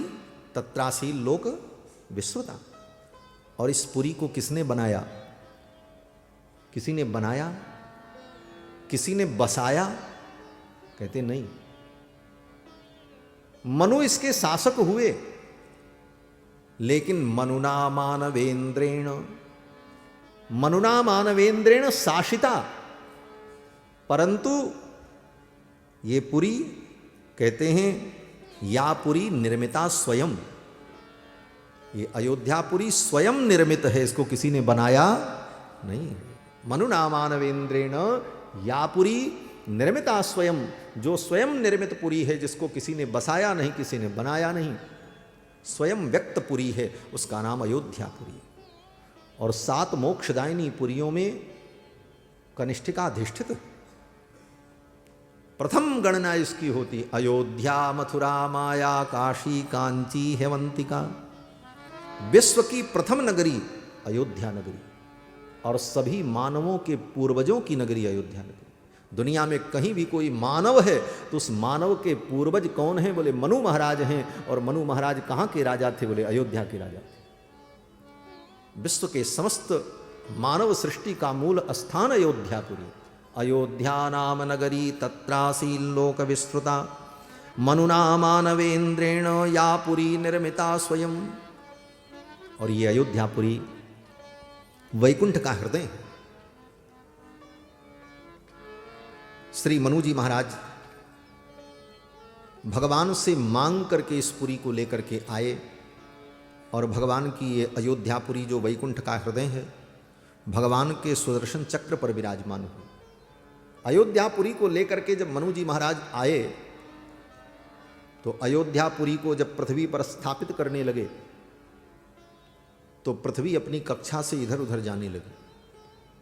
[SPEAKER 1] तत्रासील लोक विस्तृता। और इस पुरी को किसने बनाया? किसी ने बनाया, किसी ने बसाया? कहते नहीं, मनु इसके शासक हुए, लेकिन मनुना मानवेंद्रेण शासिता। परंतु ये पुरी कहते हैं या पुरी निर्मिता स्वयं, ये अयोध्यापुरी स्वयं निर्मित है, इसको किसी ने बनाया नहीं। मनुना मानवेंद्रेण या पुरी निर्मिता स्वयं, जो स्वयं निर्मित पुरी है, जिसको किसी ने बसाया नहीं, किसी ने बनाया नहीं, स्वयं व्यक्त पुरी है, उसका नाम अयोध्यापुरी। और 7 मोक्षदायिनी पुरियों में कनिष्ठिका अधिष्ठित प्रथम गणना इसकी होती अयोध्या, मथुरा, माया, काशी, कांची, हेवंतिका। विश्व की प्रथम नगरी अयोध्या नगरी और सभी मानवों के पूर्वजों की नगरी अयोध्या नगरी। दुनिया में कहीं भी कोई मानव है तो उस मानव के पूर्वज कौन हैं? बोले मनु महाराज हैं। और मनु महाराज कहाँ के राजा थे? बोले अयोध्या के राजा थे। विश्व के समस्त मानव सृष्टि का मूल स्थान अयोध्यापुरी। अयोध्या नाम नगरी तत्रासीन लोक विस्तृता, मनुना मानवेंद्रेण या पुरी निर्मिता स्वयं। और ये अयोध्यापुरी वैकुंठ का हृदय है। श्री मनु जी महाराज भगवान से मांग करके इस पुरी को लेकर के आए और भगवान की ये अयोध्यापुरी जो वैकुंठ का हृदय है, भगवान के सुदर्शन चक्र पर विराजमान हुई। अयोध्यापुरी को लेकर के जब मनु जी महाराज आए तो अयोध्यापुरी को जब पृथ्वी पर स्थापित करने लगे तो पृथ्वी अपनी कक्षा से इधर उधर जाने लगी।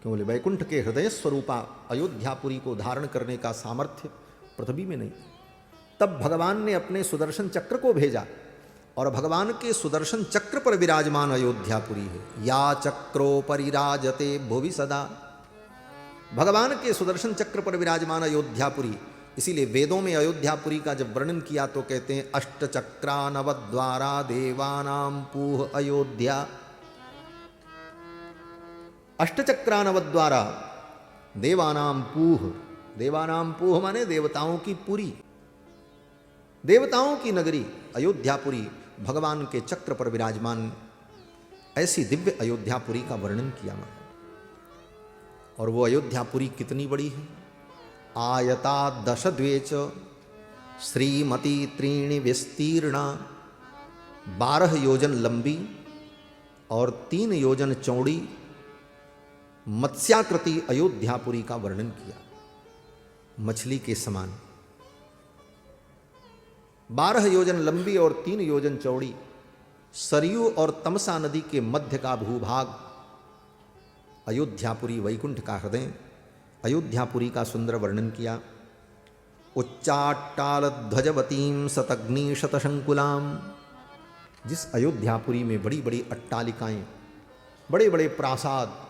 [SPEAKER 1] क्यों? बोले वैकुंठ के हृदय स्वरूपा अयोध्यापुरी को धारण करने का सामर्थ्य पृथ्वी में नहीं। तब भगवान ने अपने सुदर्शन चक्र को भेजा और भगवान के सुदर्शन चक्र पर विराजमान अयोध्यापुरी है। या चक्रो परिराजते भुवि सदा, भगवान के सुदर्शन चक्र पर विराजमान अयोध्यापुरी। इसीलिए वेदों में अयोध्यापुरी का जब वर्णन किया तो कहते हैं अष्टचक्रा नवद्वारा देवानाम पूह अयोध्या। अष्टचक्रानवद्वारा देवानाम पूह, देवानाम पूह माने देवताओं की पुरी, देवताओं की नगरी अयोध्यापुरी, भगवान के चक्र पर विराजमान ऐसी दिव्य अयोध्यापुरी का वर्णन किया। और वो अयोध्यापुरी कितनी बड़ी है? आयता 10 द्वेच श्रीमती त्रीणि विस्तीर्णा, 12 योजन लंबी और 3 योजन चौड़ी मत्स्याकृति अयोध्यापुरी का वर्णन किया। मछली के समान 12 योजन लंबी और 3 योजन चौड़ी, सरयू और तमसा नदी के मध्य का भूभाग अयोध्यापुरी, वैकुंठ का हृदय अयोध्यापुरी का सुंदर वर्णन किया। उच्चाट्टाल ध्वजवतीम शतग्नि शतशंकुलाम, जिस अयोध्यापुरी में बड़ी बड़ी अट्टालिकाएं, बड़े बड़े प्रासाद,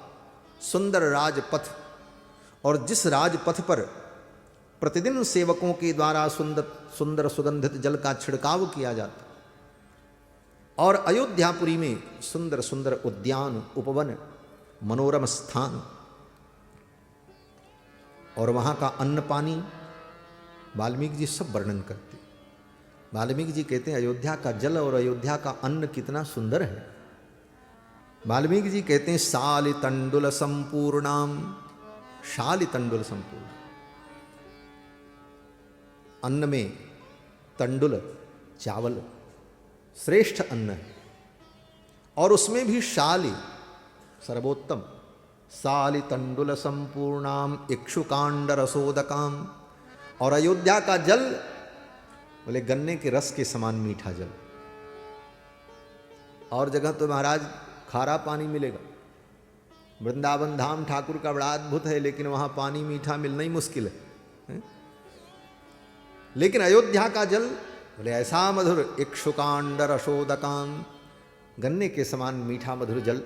[SPEAKER 1] सुंदर राजपथ, और जिस राजपथ पर प्रतिदिन सेवकों के द्वारा सुंदर सुंदर सुगंधित जल का छिड़काव किया जाता, और अयोध्यापुरी में सुंदर सुंदर उद्यान, उपवन, मनोरम स्थान, और वहाँ का अन्न पानी वाल्मीकि जी सब वर्णन करते। वाल्मीकि जी कहते हैं अयोध्या का जल और अयोध्या का अन्न कितना सुंदर है। वाल्मीकि जी कहते हैं शाली तंडुल संपूर्णाम, शाली तंडुल संपूर्ण, अन्न में तंडुल चावल श्रेष्ठ अन्न है, और उसमें भी शाली सर्वोत्तम, शाली तंडुल संपूर्णाम इक्षुकांड रसोदकाम। और अयोध्या का जल बोले गन्ने के रस के समान मीठा जल। और जगह तो महाराज खारा पानी मिलेगा। वृंदावन धाम ठाकुर का बड़ा अद्भुत है, लेकिन वहाँ पानी मीठा मिलना ही मुश्किल है। लेकिन अयोध्या का जल बोले ऐसा मधुर, इक्षुकांड रसोदकाम, गन्ने के समान मीठा मधुर जल।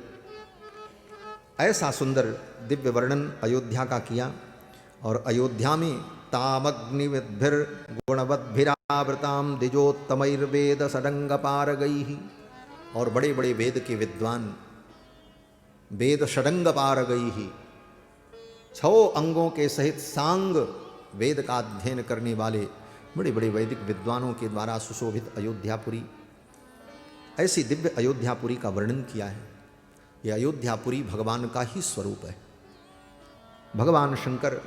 [SPEAKER 1] ऐसा सुंदर दिव्य वर्णन अयोध्या का किया। और अयोध्या में तामग्निविद्भिर गुणवद्भिरावृताम द्विजोत्तमैर्वेद षडंग पारगैः, और बड़े बड़े वेद के विद्वान, वेद षडंग पारगैः, 6 अंगों के सहित सांग वेद का अध्ययन करने वाले बड़े बड़े वैदिक विद्वानों के द्वारा सुशोभित अयोध्यापुरी, ऐसी दिव्य अयोध्यापुरी का वर्णन किया है। यह अयोध्यापुरी भगवान का ही स्वरूप है। भगवान शंकर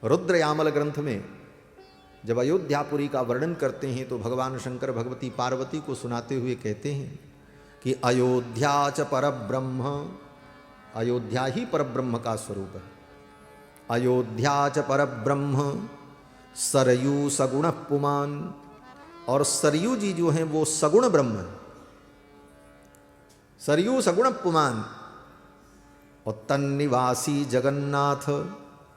[SPEAKER 1] रुद्रयामल ग्रंथ में जब अयोध्यापुरी का वर्णन करते हैं तो भगवान शंकर भगवती पार्वती को सुनाते हुए कहते हैं कि अयोध्या च परब्रह्म, अयोध्या ही परब्रह्म का स्वरूप है। अयोध्या च परब्रह्म सरयू सगुण पुमान, और सरयू जी जो हैं वो सगुण ब्रह्म है, सरयू सगुण पुमान। और तन्निवासी जगन्नाथ,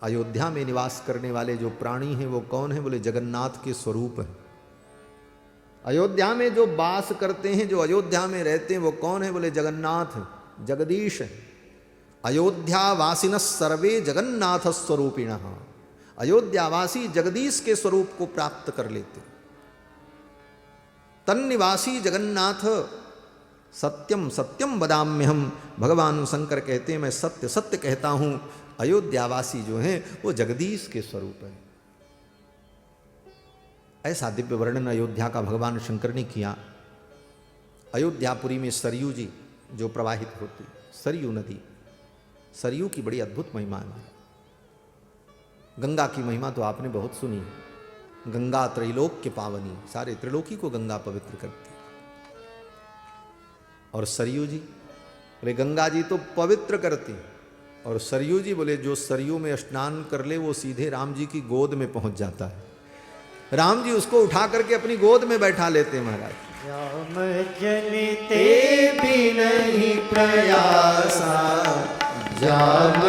[SPEAKER 1] अयोध्या में निवास करने वाले जो प्राणी हैं वो कौन है? बोले जगन्नाथ के स्वरूप है। अयोध्या में जो वास करते हैं, जो अयोध्या में रहते हैं वो कौन है? बोले जगन्नाथ, जगदीश है। अयोध्यावासिन सर्वे जगन्नाथ स्वरूपिण, अयोध्यावासी जगदीश के स्वरूप को प्राप्त कर लेते। तन्निवासी जगन्नाथ सत्यम सत्यम वदाम्यहम, भगवान शंकर कहते हैं मैं सत्य सत्य कहता हूं, अयोध्यावासी जो हैं वो जगदीश के स्वरूप है। ऐसा दिव्य वर्णन अयोध्या का भगवान शंकर ने किया। अयोध्यापुरी में सरयू जी जो प्रवाहित होती, सरयू नदी, सरयू की बड़ी अद्भुत महिमा है। गंगा की महिमा तो आपने बहुत सुनी है। गंगा त्रैलोक्य पावनी, सारे त्रिलोकी को गंगा पवित्र करती। और सरयू जी बोले गंगा जी तो पवित्र करती, और सरयू जी बोले जो सरयू में स्नान कर ले वो सीधे राम जी की गोद में पहुंच जाता है। राम जी उसको उठा करके अपनी गोद में बैठा लेते हैं महाराज।
[SPEAKER 2] राम जनते भी नहीं प्रयासा, राम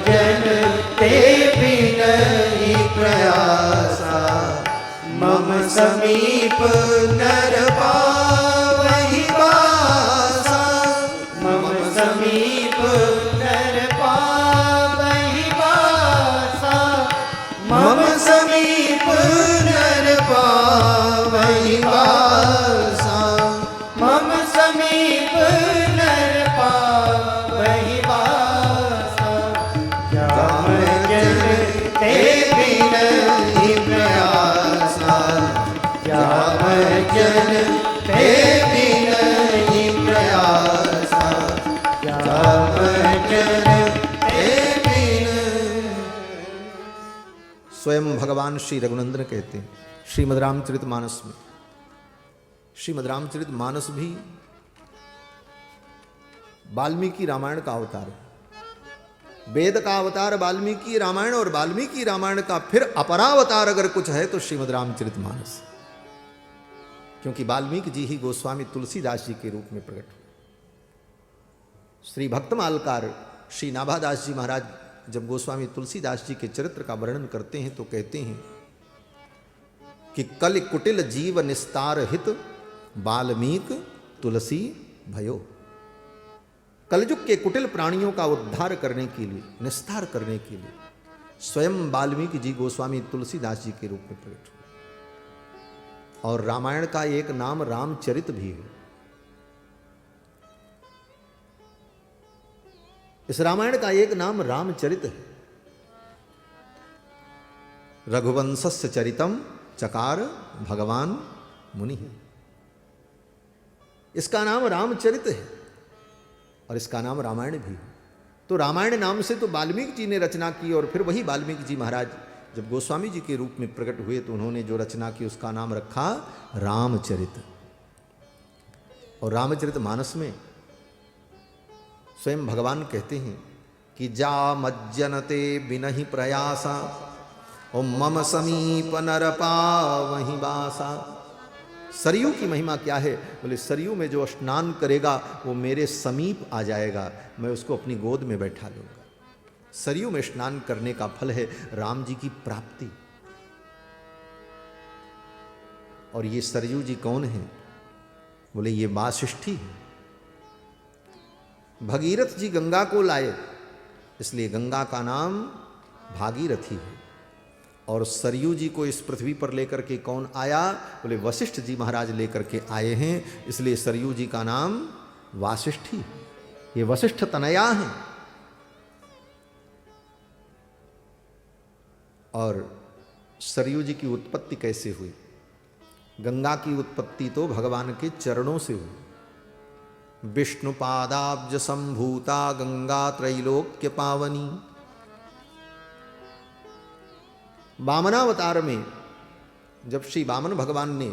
[SPEAKER 2] जनते भी नहीं प्रयासा, मम समीप नर पावहि वासा, मम समीप नर पावहि वासा, मम समीप नर पावहि वासा, मम समीप नर पावहि वासा, राम जनते भी नहीं प्रयासा, राम जनते भी नहीं प्रयासा, राम जनते भी नहीं।
[SPEAKER 1] स्वयं भगवान श्री रघुनंदन कहते हैं श्रीमद् रामचरितमानस में, श्रीमद् रामचरितमानस भी वाल्मीकि रामायण का अवतार है। वेद का अवतार वाल्मीकि रामायण, और वाल्मीकि रामायण का फिर अपरावतार अगर कुछ है तो श्रीमद् रामचरितमानस, क्योंकि वाल्मीकि जी ही गोस्वामी तुलसीदास जी के रूप में प्रकट हुए। श्री भक्तमालकार श्री नाभादास जी महाराज जब गोस्वामी तुलसीदास जी के चरित्र का वर्णन करते हैं तो कहते हैं कि कल कुटिल जीव निस्तार हित, वाल्मीक तुलसी भयो। कलयुग के कुटिल प्राणियों का उद्धार करने के लिए, निस्तार करने के लिए स्वयं वाल्मीकि जी गोस्वामी तुलसीदास जी के रूप में प्रकट हुए। और रामायण का एक नाम रामचरित भी है। इस रामायण का एक नाम रामचरित है। रघुवंशस्य चरितम चकार भगवान मुनि, इसका नाम रामचरित है और इसका नाम रामायण भी है। तो रामायण नाम से तो वाल्मीकि जी ने रचना की, और फिर वही वाल्मीकि जी महाराज जब गोस्वामी जी के रूप में प्रकट हुए तो उन्होंने जो रचना की उसका नाम रखा रामचरित। और रामचरितमानस में स्वयं भगवान कहते हैं कि जा मज्जनते बिनहि प्रयासा, और मम समीप नर पावहि वासा। सरयू की महिमा क्या है? बोले सरयू में जो स्नान करेगा वो मेरे समीप आ जाएगा, मैं उसको अपनी गोद में बैठा लूंगा। सरयू में स्नान करने का फल है राम जी की प्राप्ति। और ये सरयू जी कौन है? बोले ये वासिष्ठी है। भगीरथ जी गंगा को लाए, इसलिए गंगा का नाम भागीरथी है। और सरयू जी को इस पृथ्वी पर लेकर के कौन आया? बोले वशिष्ठ जी महाराज लेकर के आए हैं, इसलिए सरयू जी का नाम वासिष्ठी है। ये वशिष्ठ तनया हैं। और सरयू जी की उत्पत्ति कैसे हुई? गंगा की उत्पत्ति तो भगवान के चरणों से हुई। विष्णुपादाब्ज संभूता गंगा त्रैलोक्य पावनी। वामनावतार में जब श्री वामन भगवान ने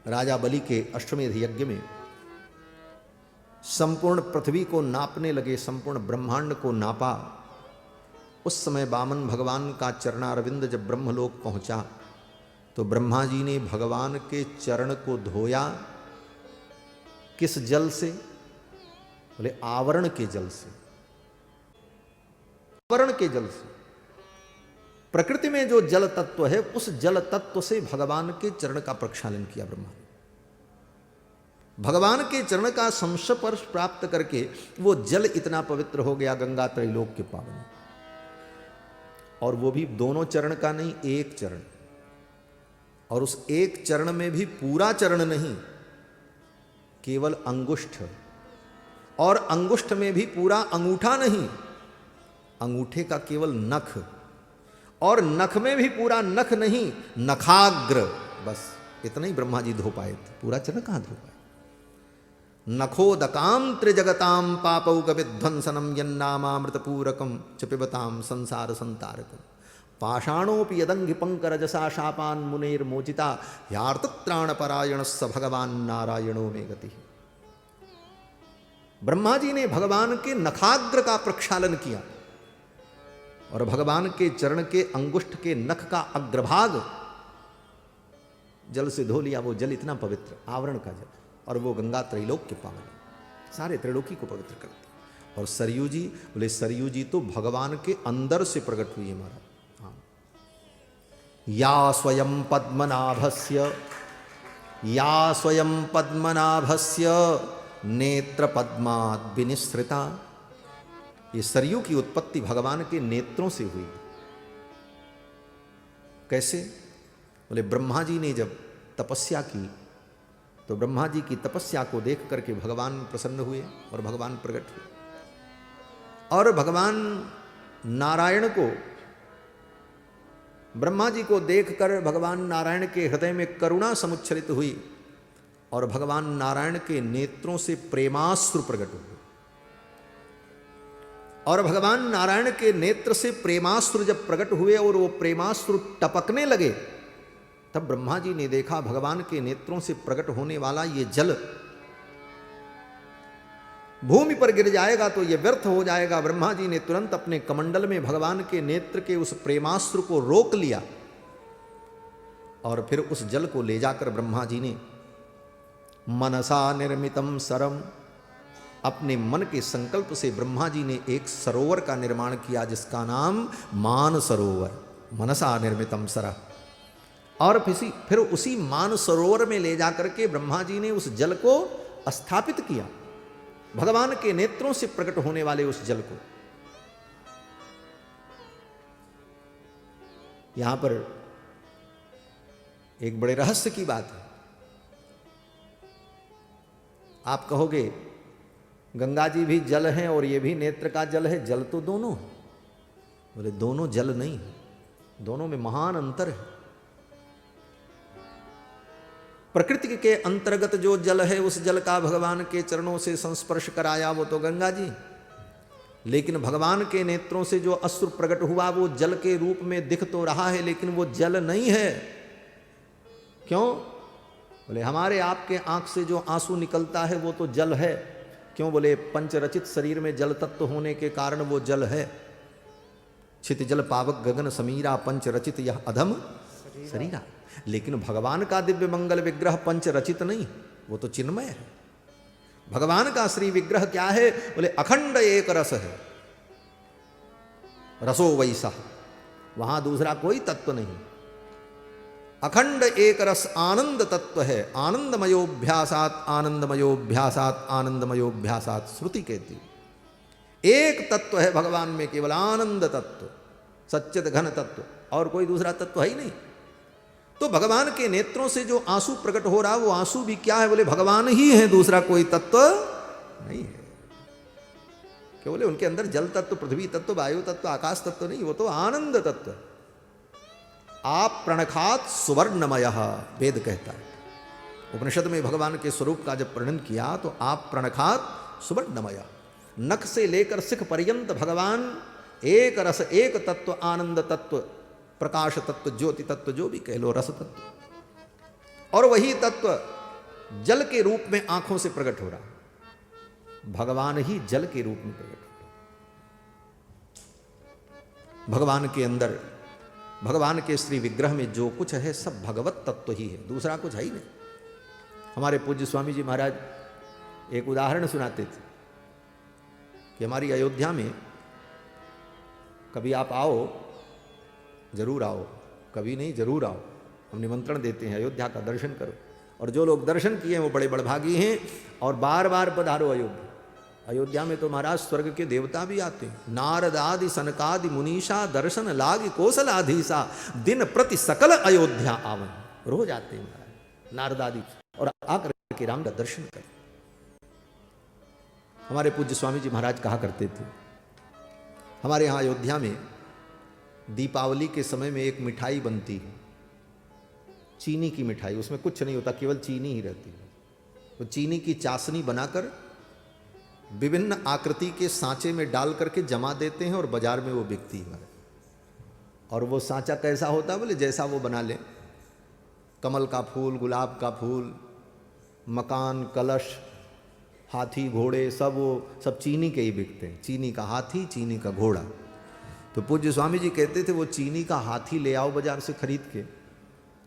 [SPEAKER 1] राजा बलि के अश्वमेध यज्ञ में संपूर्ण पृथ्वी को नापने लगे, संपूर्ण ब्रह्मांड को नापा। उस समय वामन भगवान का चरणारविंद जब ब्रह्मलोक पहुंचा तो ब्रह्मा जी ने भगवान के चरण को धोया। किस जल से? बोले आवरण के जल से। आवरण के जल से। प्रकृति में जो जल तत्व है उस जल तत्व से भगवान के चरण का प्रक्षालन किया ब्रह्मा ने। भगवान के चरण का संस्पर्श प्राप्त करके वो जल इतना पवित्र हो गया, गंगा त्रैलोक के पावन। और वो भी दोनों चरण का नहीं, एक चरण। और उस एक चरण में भी पूरा चरण नहीं, केवल अंगुष्ठ। और अंगुष्ठ में भी पूरा अंगूठा नहीं, अंगूठे का केवल नख। और नख में भी पूरा नख नहीं, नखाग्र। बस इतना ही ब्रह्मा जी धो पाए थे, पूरा चरण कहां धो पाए। नखोदकाम त्रिजगताम पापौक विध्वंसनम यन्नामामृतपूरकम च पिबताम संसार संतारकम पाषाणोपि यदंघि पंकरजसा शापान मुनेर्मोचिता यार्तत्राणपरायण स भगवान नारायणो में गति। ब्रह्मा जी ने भगवान के नखाग्र का प्रक्षालन किया और भगवान के चरण के अंगुष्ठ के नख का अग्रभाग जल से धो लिया। वो जल इतना पवित्र, आवरण का जल, और वो गंगा त्रैलोक के पावन, सारे त्रैलोकी को पवित्र करती। और सरयू जी, बोले सरयू जी तो भगवान के अंदर से प्रकट हुई है महाराज। हाँ, या स्वयं पद्मनाभस्य, या स्वयं पद्मनाभस्य नेत्र पद्माद विनिसृता। ये सरयू की उत्पत्ति भगवान के नेत्रों से हुई। कैसे? बोले ब्रह्मा जी ने जब तपस्या की तो ब्रह्मा जी की तपस्या को देख करके भगवान प्रसन्न हुए और भगवान प्रकट हुए। और भगवान नारायण को, ब्रह्मा जी को देखकर भगवान नारायण के हृदय में करुणा समुच्छरित हुई और भगवान नारायण के नेत्रों से प्रेमाश्रु प्रकट हुए। और भगवान नारायण के नेत्र से प्रेमाश्रु जब प्रकट हुए और वो प्रेमाश्रु टपकने लगे, तब ब्रह्मा जी ने देखा भगवान के नेत्रों से प्रकट होने वाला ये जल भूमि पर गिर जाएगा तो ये व्यर्थ हो जाएगा। ब्रह्मा जी ने तुरंत अपने कमंडल में भगवान के नेत्र के उस प्रेमाश्रु को रोक लिया और फिर उस जल को ले जाकर ब्रह्मा जी ने मनसा निर्मितम सरम, अपने मन के संकल्प से ब्रह्मा जी ने एक सरोवर का निर्माण किया जिसका नाम मान सरोवर। मनसा निर्मितम सर। और फिर उसी मान सरोवर में ले जाकर के ब्रह्मा जी ने उस जल को स्थापित किया, भगवान के नेत्रों से प्रकट होने वाले उस जल को। यहां पर एक बड़े रहस्य की बात है। आप कहोगे गंगा जी भी जल हैं और ये भी नेत्र का जल है, जल तो दोनों है। बोले दोनों जल नहीं है, दोनों में महान अंतर है। प्रकृति के अंतर्गत जो जल है उस जल का भगवान के चरणों से संस्पर्श कराया वो तो गंगा जी, लेकिन भगवान के नेत्रों से जो अश्रु प्रकट हुआ वो जल के रूप में दिख तो रहा है लेकिन वो जल नहीं है। क्यों? बोले हमारे आपके आंख से जो आंसू निकलता है वो तो जल है। क्यों? बोले पंचरचित शरीर में जल तत्व होने के कारण वो जल है। छित जल पावक गगन समीरा पंचरचित यह अधम शरीरा। लेकिन भगवान का दिव्य मंगल विग्रह पंचरचित नहीं, वो तो चिन्मय है। भगवान का श्री विग्रह क्या है? बोले अखंड एक रस है, रसो वैसा, वहां दूसरा कोई तत्व नहीं। अखंड एक रस आनंद तत्व है। आनंदमयोभ्यासात आनंदमयोभ्यासात आनंदमयोभ्यासात श्रुति कहती। एक तत्व है भगवान में, केवल आनंद तत्व, सच्चिद घन तत्व, और कोई दूसरा तत्व है ही नहीं। तो भगवान के नेत्रों से जो आंसू प्रकट हो रहा वो आंसू भी क्या है? बोले भगवान ही है, दूसरा कोई तत्व नहीं है। क्या बोले उनके अंदर जल तत्व, पृथ्वी तत्व, वायु तत्व, आकाश तत्व नहीं, वो तो आनंद तत्व। आप प्रणखात सुवर्णमय, वेद कहता है। उपनिषद में भगवान के स्वरूप का जब वर्णन किया तो आप प्रणखात सुवर्णमय, नख से लेकर शिख पर्यंत भगवान एक रस, एक तत्व, आनंद तत्व, प्रकाश तत्व, ज्योति तत्व, जो भी कह लो, रस तत्व। और वही तत्व जल के रूप में आंखों से प्रकट हो रहा, भगवान ही जल के रूप में प्रकट हो रहा। भगवान के अंदर, भगवान के श्री विग्रह में जो कुछ है सब भगवत तत्व ही है, दूसरा कुछ है ही नहीं। हमारे पूज्य स्वामी जी महाराज एक उदाहरण सुनाते थे कि हमारी अयोध्या में कभी आप आओ, जरूर आओ, कभी नहीं जरूर आओ, हम निमंत्रण देते हैं, अयोध्या का दर्शन करो। और जो लोग दर्शन किए हैं वो बड़े बड़भागी हैं, और बार बार पधारो अयोध्या। अयोध्या में तो महाराज स्वर्ग के देवता भी आते हैं। नारद आदि सनकादि मुनीषा दर्शन लाग कौशलाधीशा, दिन प्रति सकल अयोध्या आवन। रोज आते हैं महाराज नारद आदि, और आकर के राम का दर्शन करें। हमारे पूज्य स्वामी जी महाराज कहा करते थे, हमारे यहाँ अयोध्या में दीपावली के समय में एक मिठाई बनती है, चीनी की मिठाई, उसमें कुछ नहीं होता, केवल चीनी ही रहती है। तो चीनी की चाशनी बनाकर विभिन्न आकृति के सांचे में डाल करके जमा देते हैं और बाजार में वो बिकती है। और वो सांचा कैसा होता है बोले, जैसा वो बना ले, कमल का फूल, गुलाब का फूल, मकान, कलश, हाथी, घोड़े, सब वो सब चीनी के ही बिकते हैं। चीनी का हाथी, चीनी का घोड़ा। तो पूज्य स्वामी जी कहते थे वो चीनी का हाथी ले आओ बाजार से खरीद के,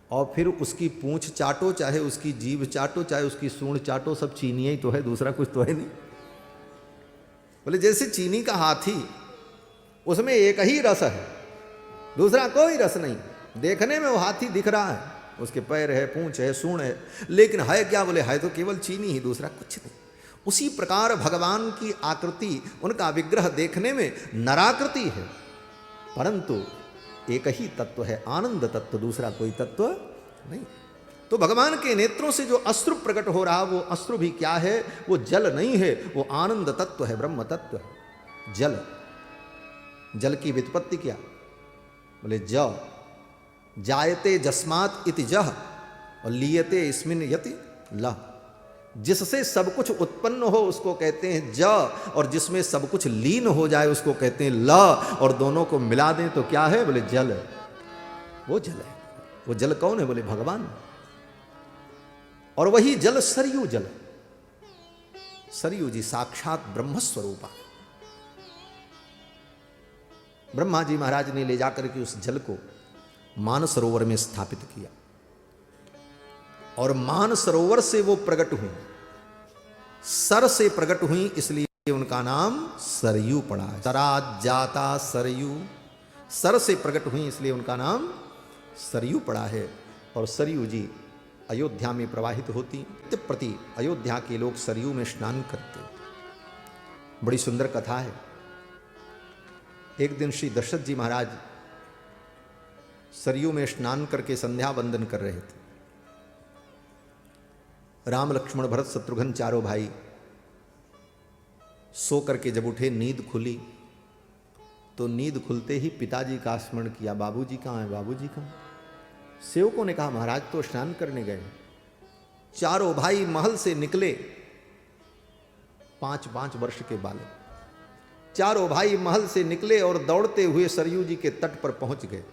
[SPEAKER 1] और फिर उसकी पूंछ चाटो, चाहे उसकी जीभ चाटो, चाहे उसकी सूंड चाटो, सब चीनी ही तो है, दूसरा कुछ तो है नहीं। बोले जैसे चीनी का हाथी, उसमें एक ही रस है, दूसरा कोई रस नहीं। देखने में वो हाथी दिख रहा है, उसके पैर है, पूंछ है, सूंड है, लेकिन है क्या बोले, है तो केवल चीनी ही, दूसरा कुछ नहीं। उसी प्रकार भगवान की आकृति, उनका विग्रह देखने में नराकृति है, परंतु एक ही तत्व है, आनंद तत्व, दूसरा कोई तत्व नहीं। तो भगवान के नेत्रों से जो अश्रु प्रकट हो रहा, वो अश्रु भी क्या है, वो जल नहीं है, वो आनंद तत्व है, ब्रह्म तत्व है। जल, जल की व्युत्पत्ति क्या बोले, ज जायते जस्मात इति जह, और लियते इस्मिन यति लह। जिससे सब कुछ उत्पन्न हो उसको कहते हैं ज, और जिसमें सब कुछ लीन हो जाए उसको कहते हैं ल, और दोनों को मिला दें तो क्या है बोले जल। वो जल है। वो जल कौन है बोले भगवान। और वही जल सरयू जल, सरयू जी साक्षात ब्रह्म स्वरूपा। ब्रह्मा जी महाराज ने ले जाकर के उस जल को मानसरोवर में स्थापित किया, और मानसरोवर से वो प्रकट हुई, सर से प्रकट हुई, इसलिए उनका नाम सरयू पड़ा है। सराज जाता सरयू, सर से प्रकट हुई इसलिए उनका नाम सरयू पड़ा है। और सरयू जी अयोध्या में प्रवाहित होती, नित्य प्रति अयोध्या के लोग सरयू में स्नान करते। बड़ी सुंदर कथा है। एक दिन श्री दशरथ जी महाराज सरयू में स्नान करके संध्या वंदन कर रहे थे। राम लक्ष्मण भरत शत्रुघ्न चारों भाई सो करके जब उठे, नींद खुली, तो नींद खुलते ही पिताजी का स्मरण किया, बाबूजी कहाँ हैं, बाबूजी कहाँ। सेवकों ने कहा महाराज तो स्नान करने गए। चारों भाई महल से निकले, 5-5 वर्ष के बालक, चारों भाई महल से निकले और दौड़ते हुए सरयू जी के तट पर पहुंच गए।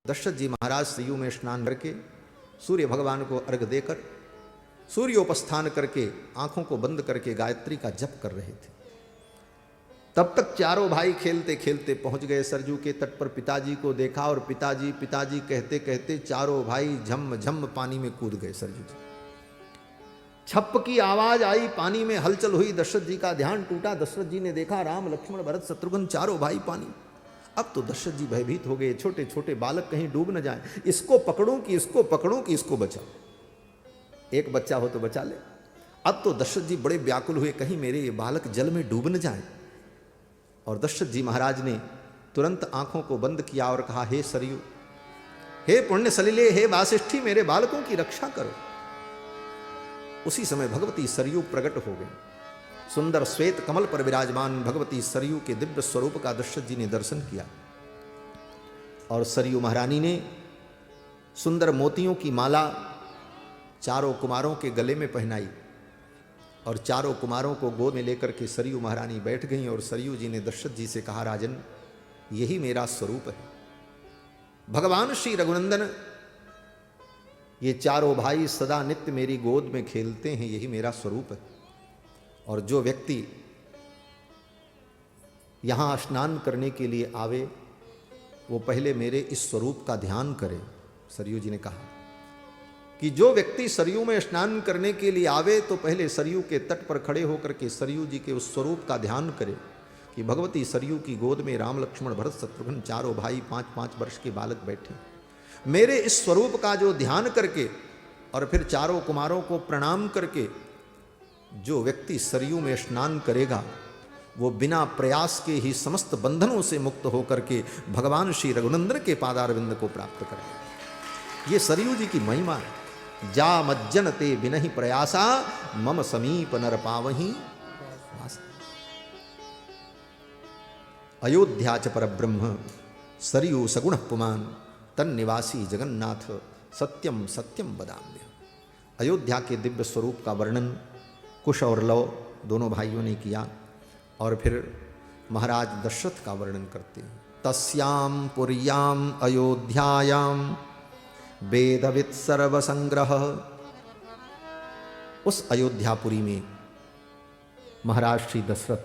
[SPEAKER 1] दशरथ जी महाराज सरयू में स्नान करके सूर्य भगवान को अर्घ देकर सूर्योपस्थान करके आंखों को बंद करके गायत्री का जप कर रहे थे। तब तक चारों भाई खेलते खेलते पहुंच गए सरयू के तट पर। पिताजी को देखा और पिताजी पिताजी कहते कहते चारों भाई झम झम पानी में कूद गए। सरयू जी, छप की आवाज आई, पानी में हलचल हुई। दशरथ जी का ध्यान टूटा। दशरथ जी ने देखा राम लक्ष्मण भरत शत्रुघ्न चारों भाई पानी। अब तो दशरथ जी भयभीत हो गए, छोटे छोटे बालक कहीं डूब न जाएं, इसको पकड़ूं कि इसको पकड़ूं कि इसको बचाऊं, एक बच्चा हो तो बचा ले। अब तो दशरथ जी बड़े व्याकुल हुए, कहीं मेरे ये बालक जल में डूब न जाए। और दशरथ जी महाराज ने तुरंत आंखों को बंद किया और कहा, हे सरयू, हे पुण्य सलिले, हे वासिष्ठी, मेरे बालकों की रक्षा करो। उसी समय भगवती सरयू प्रकट हो गई। सुंदर श्वेत कमल पर विराजमान भगवती सरयू के दिव्य स्वरूप का दशरथ जी ने दर्शन किया। और सरयू महारानी ने सुंदर मोतियों की माला चारों कुमारों के गले में पहनाई, और चारों कुमारों को गोद में लेकर के सरयू महारानी बैठ गईं। और सरयू जी ने दशरथ जी से कहा, राजन, यही मेरा स्वरूप है। भगवान श्री रघुनंदन ये चारों भाई सदा नित्य मेरी गोद में खेलते हैं, यही मेरा स्वरूप है। और जो व्यक्ति यहाँ स्नान करने के लिए आवे वो पहले मेरे इस स्वरूप का ध्यान करे। सरयू जी ने कहा कि जो व्यक्ति सरयू में स्नान करने के लिए आवे तो पहले सरयू के तट पर खड़े होकर के सरयू जी के उस स्वरूप का ध्यान करे कि भगवती सरयू की गोद में राम लक्ष्मण भरत शत्रुघ्न चारों भाई 5-5 वर्ष के बालक बैठे। मेरे इस स्वरूप का जो ध्यान करके और फिर चारों कुमारों को प्रणाम करके जो व्यक्ति सरयू में स्नान करेगा वो बिना प्रयास के ही समस्त बंधनों से मुक्त होकर के भगवान श्री रघुनंदन के पादारविंद को प्राप्त करेगा। ये सरयू जी की महिमा है। जा मज्जन ते बिनहि प्रयासा मम समीप नर पावही वासा। अयोध्या च परब्रह्म सरयू सगुण पुमान तन निवासी जगन्नाथ सत्यम सत्यम वदाम्य। अयोध्या के दिव्य स्वरूप का वर्णन कुश और लव दोनों भाइयों ने किया और फिर महाराज दशरथ का वर्णन करते हैं। तस्याम पुर्याम अयोध्यायाम वेदवित् सर्वसंग्रह। उस अयोध्यापुरी में महाराज श्री दशरथ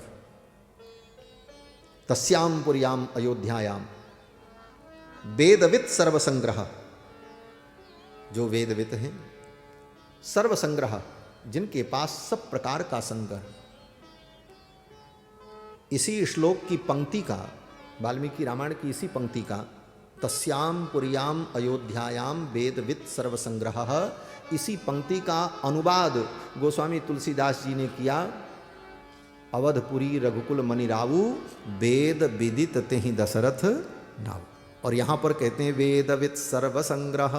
[SPEAKER 1] तस्याम पुर्याम अयोध्यायाम वेदवित् सर्वसंग्रह, जो वेदवित् हैं सर्वसंग्रह, जिनके पास सब प्रकार का संग्रह। इसी श्लोक की पंक्ति का, वाल्मीकि रामायण की इसी पंक्ति का तस्याम पुर्याम अयोध्यायाम वेदवित् सर्वसंग्रह, इसी पंक्ति का अनुवाद गोस्वामी तुलसीदास जी ने किया। अवधपुरी रघुकुल मनिरावु वेद विदित तेहि दशरथ नाव। और यहाँ पर कहते हैं वेदवित् सर्वसंग्रह।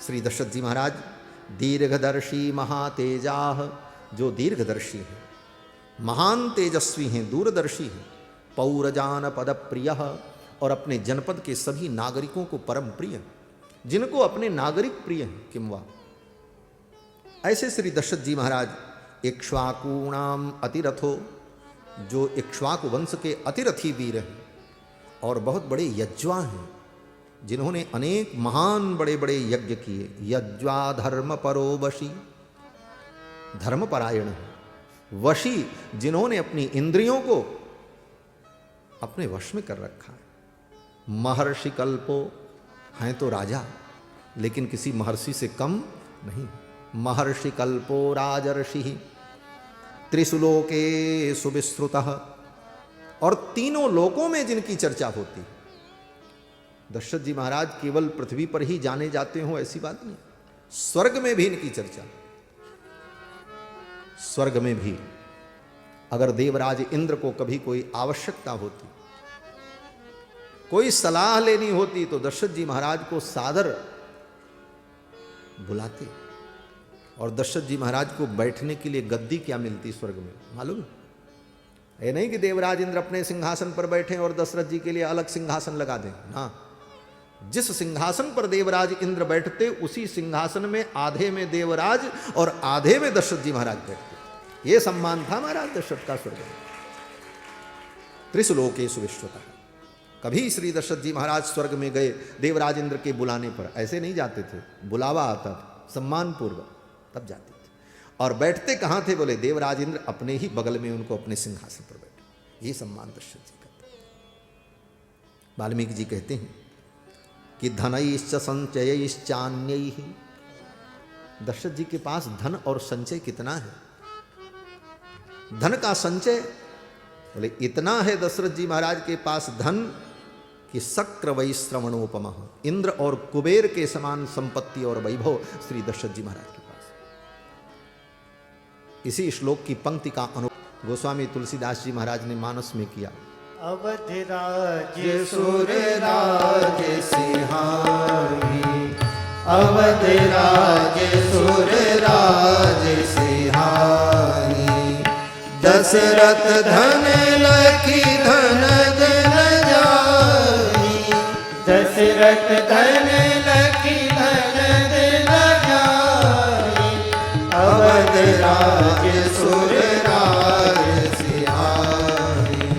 [SPEAKER 1] श्री दशरथ जी महाराज दीर्घदर्शी महातेजाह, जो दीर्घदर्शी हैं, महान तेजस्वी हैं, दूरदर्शी हैं, पौरजान पद प्रिय, और अपने जनपद के सभी नागरिकों को परम प्रिय, जिनको अपने नागरिक प्रिय हैं किंवा। ऐसे श्री दशरथ जी महाराज इक्ष्वाकूणाम अतिरथो, जो इक्ष्वाकु वंश के अतिरथी वीर हैं और बहुत बड़े यज्वा हैं, जिन्होंने अनेक महान बड़े बड़े यज्ञ किए। यज्वा धर्म परो वशी, धर्मपरायण है। वशी, जिन्होंने अपनी इंद्रियों को अपने वश में कर रखा है। महर्षि कल्पो, हैं तो राजा लेकिन किसी महर्षि से कम नहीं। महर्षि कल्पो राजर्षि त्रिशुलोके सुविस्तृतः, और तीनों लोकों में जिनकी चर्चा होती। दशरथ जी महाराज केवल पृथ्वी पर ही जाने जाते हो ऐसी बात नहीं, स्वर्ग में भी इनकी चर्चा। स्वर्ग में भी अगर देवराज इंद्र को कभी कोई आवश्यकता होती, कोई सलाह लेनी होती, तो दशरथ जी महाराज को सादर बुलाते। और दशरथ जी महाराज को बैठने के लिए गद्दी क्या मिलती स्वर्ग में मालूम? ये नहीं कि देवराज इंद्र अपने सिंहासन पर बैठे और दशरथ जी के लिए अलग सिंहासन लगा दें ना। जिस सिंहासन पर देवराज इंद्र बैठते उसी सिंहासन में आधे में देवराज और आधे में दशरथ जी महाराज बैठते। ये सम्मान था महाराज दशरथ का स्वर्ग में। त्रिशुलोकेषु विश्वतः। कभी श्री दशरथ जी महाराज स्वर्ग में गए देवराज इंद्र के बुलाने पर, ऐसे नहीं जाते थे, बुलावा आता था सम्मान पूर्वक, तब जाते थे। और बैठते कहाँ थे? बोले देवराज इंद्र अपने ही बगल में उनको अपने सिंहासन पर बैठे। ये सम्मान दशरथ जी करते। वाल्मीकि जी कहते हैं कि धनैश्च संचयैश्चान्यैः, दशरथ जी के पास धन और संचय कितना है? धन का संचय बोले इतना है दशरथ जी महाराज के पास धन कि शक्र वैश्रवणोपम, इंद्र और कुबेर के समान संपत्ति और वैभव श्री दशरथ जी महाराज के पास। इसी श्लोक की पंक्ति का अनुवाद गोस्वामी तुलसीदास जी महाराज ने मानस में किया।
[SPEAKER 2] अवधराज सुरराज सिंहानी, अवधराज सुरराज सिंहानी, दशरथ धन लखी धन धन जानी, दशरथ धन लखी धन धन जानी, अवधराज सुरराज सिंहानी,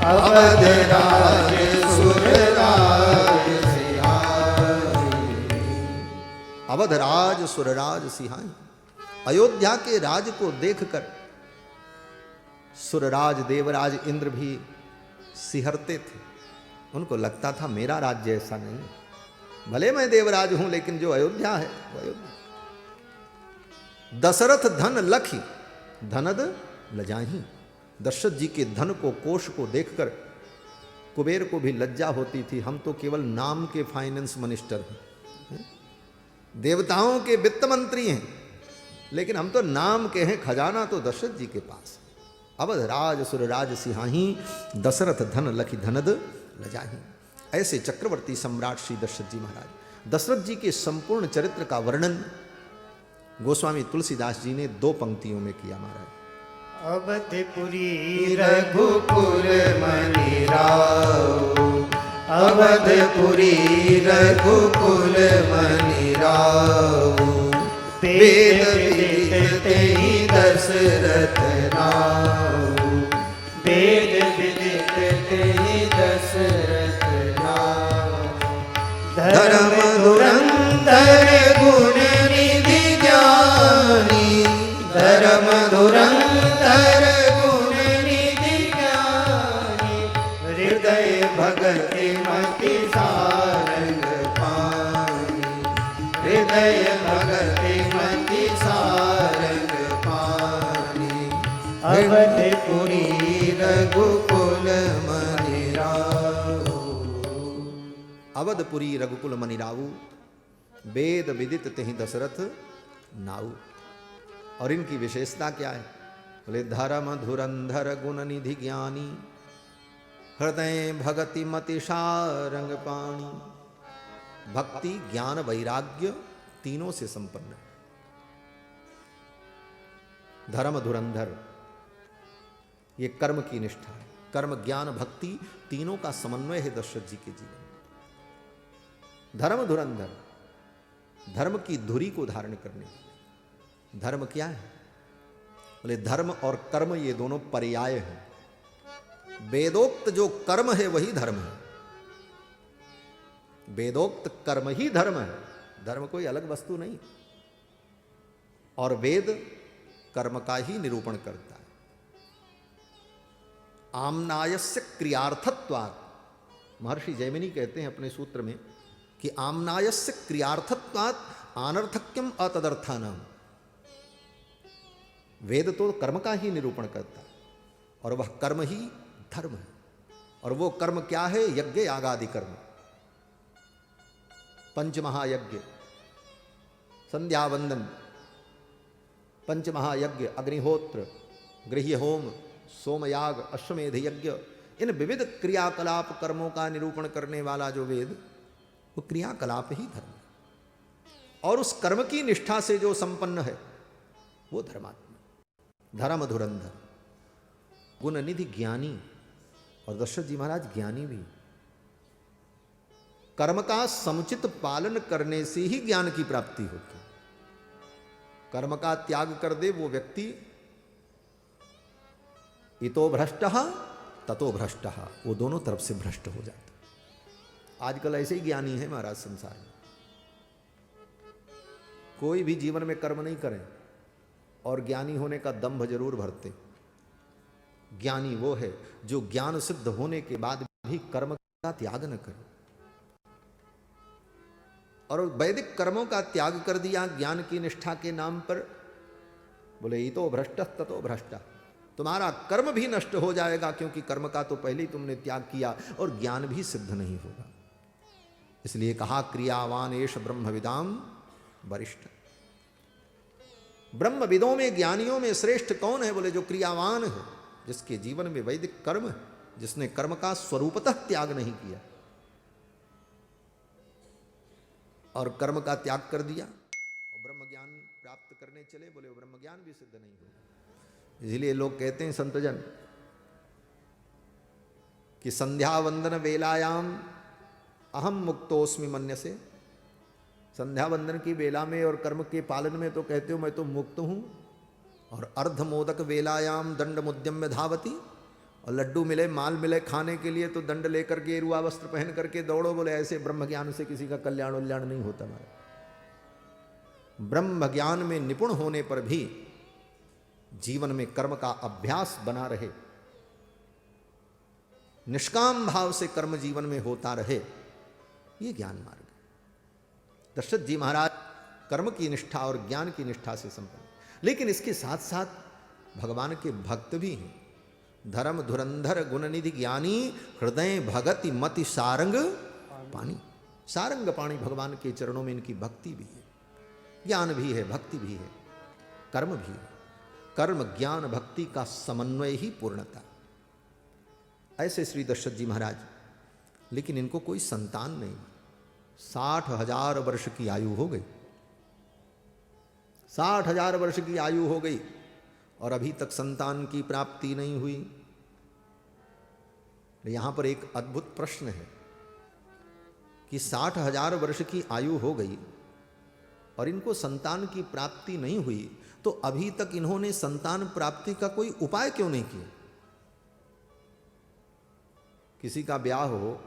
[SPEAKER 2] अवधराज सुरराज सिंहानी।
[SPEAKER 1] अवधराज सुरराज सिहाई। अयोध्या के राज को देखकर सुरराज देवराज इंद्र भी सिहरते थे। उनको लगता था मेरा राज्य ऐसा नहीं, भले मैं देवराज हूं लेकिन जो अयोध्या है वो अयोध्या। दशरथ धन लखी धनद लजाही। दशरथ जी के धन को, कोष को देखकर कुबेर को भी लज्जा होती थी। हम तो केवल नाम के फाइनेंस मिनिस्टर हैं, देवताओं के वित्त मंत्री हैं, लेकिन हम तो नाम के हैं, खजाना तो दशरथ जी के पास। अवध राज सुरराज सिहाही, दशरथ धन लखी धनद लजाही। ऐसे चक्रवर्ती सम्राट श्री दशरथ जी महाराज। दशरथ जी के संपूर्ण चरित्र का वर्णन गोस्वामी तुलसीदास जी ने 2 पंक्तियों में किया महाराज।
[SPEAKER 2] अवधपुरी रघुकुल मनि राउ, अवधपुरी रघुकुल मनि राउ, वेद विदित तेहि दशरथ नाउ, वेद विदित तेहि दशरथ नाउ। धर्म धुरंधर गुण निधि ज्ञानी, धर्म धुरंधर गुण निधि ज्ञानी, हृदय भगति मति सारंग पानी, हृदय भगति मति सारंग पानी। अवधपुरी रघुकुल मनि राउ,
[SPEAKER 1] अवधपुरी रघुकुल मनि राउ, वेद विदित तेहि दशरथ नाउ। और इनकी विशेषता क्या है? बोले धर्म धुरंधर गुण निधि ज्ञानी, हृदय भगति मति सारंग पाणी। भक्ति ज्ञान वैराग्य तीनों से संपन्न है। धर्म धुरंधर ये कर्म की निष्ठा है। कर्म ज्ञान भक्ति तीनों का समन्वय है दशरथ जी के जीवन में। धर्म धुरंधर, धर्म की धुरी को धारण करने वाले। धर्म क्या है? बोले धर्म और कर्म ये दोनों पर्याय हैं। वेदोक्त जो कर्म है वही धर्म है। वेदोक्त कर्म ही धर्म है, धर्म कोई अलग वस्तु नहीं। और वेद कर्म का ही निरूपण करता है। आमनायस्य क्रियार्थत्वात्, महर्षि जैमिनी कहते हैं अपने सूत्र में कि आमनायस्य क्रियार्थत्वात् अनर्थक्यम अतदर्थानाम। वेद तो कर्म का ही निरूपण करता है और वह कर्म ही धर्म है। और वो कर्म क्या है? यज्ञ यागादि कर्म, पंचमहायज्ञ, संध्यावंदन, पंचमहायज्ञ, अग्निहोत्र, गृह्य होम, सोमयाग, अश्वमेध यज्ञ, इन विविध क्रियाकलाप कर्मों का निरूपण करने वाला जो वेद, वो क्रियाकलाप ही धर्म है। और उस कर्म की निष्ठा से जो संपन्न है वो धर्मात्मा। धर्म धुरंधर, गुण निधि ज्ञानी। और दशरथ जी महाराज ज्ञानी भी। कर्म का समुचित पालन करने से ही ज्ञान की प्राप्ति होती है। कर्म का त्याग कर दे वो व्यक्ति इतो भ्रष्टः ततो भ्रष्टः, वो दोनों तरफ से भ्रष्ट हो जाता। आजकल ऐसे ही ज्ञानी है महाराज संसार में। कोई भी जीवन में कर्म नहीं करें और ज्ञानी होने का दंभ जरूर भरते। ज्ञानी वो है जो ज्ञान सिद्ध होने के बाद भी कर्म का त्याग न करे। और वैदिक कर्मों का त्याग कर दिया ज्ञान की निष्ठा के नाम पर। बोले इतो भ्रष्ट ततो भ्रष्ट, तुम्हारा कर्म भी नष्ट हो जाएगा क्योंकि कर्म का तो पहले ही तुमने त्याग किया और ज्ञान भी सिद्ध नहीं होगा। इसलिए कहा क्रियावान एष ब्रह्मविदाम वरिष्ठ। ब्रह्मविदों में, ज्ञानियों में श्रेष्ठ कौन है? बोले जो क्रियावान है, जिसके जीवन में वैदिक कर्म है, जिसने कर्म का स्वरूपतः त्याग नहीं किया और कर्म का त्याग कर दिया और ब्रह्म ज्ञान प्राप्त करने चले। बोले वो ब्रह्म ज्ञान भी सिद्ध नहीं होगा। इसलिए लोग कहते हैं संतजन कि संध्या वंदन वेलायाम अहम मुक्तोस्मि मन्यसे। संध्या वंदन की वेला में और कर्म के पालन में तो कहते हो मैं तो मुक्त हूं, और अर्ध मोदक वेलायाम दंड मुद्यम्य धावती, और लड्डू मिले, माल मिले खाने के लिए तो दंड लेकर के, गेरुआ वस्त्र पहन करके दौड़ो। बोले ऐसे ब्रह्म ज्ञान से किसी का कल्याण उल्याण नहीं होता। हमारा ब्रह्म ज्ञान में निपुण होने पर भी जीवन में कर्म का अभ्यास बना रहे, निष्काम भाव से कर्म जीवन में होता रहे, ये ज्ञान मार्ग है। दशरथ जी महाराज कर्म की निष्ठा और ज्ञान की निष्ठा से संपन्न, लेकिन इसके साथ साथ भगवान के भक्त भी हैं। धर्म धुरंधर गुणनिधि ज्ञानी, हृदय भगति मति सारंग पानी। सारंग पानी भगवान के चरणों में इनकी भक्ति भी है, ज्ञान भी है, भक्ति भी है, कर्म भी है। कर्म ज्ञान भक्ति का समन्वय ही पूर्णता। ऐसे श्री दशरथ जी महाराज, लेकिन इनको कोई संतान नहीं। 60,000 वर्ष की आयु हो गई, 60,000 वर्ष की आयु हो गई और अभी तक संतान की प्राप्ति नहीं हुई। यहां पर एक अद्भुत प्रश्न है कि 60,000 वर्ष की आयु हो गई और इनको संतान की प्राप्ति नहीं हुई, तो अभी तक इन्होंने संतान प्राप्ति का कोई उपाय क्यों नहीं किया? किसी का ब्याह हो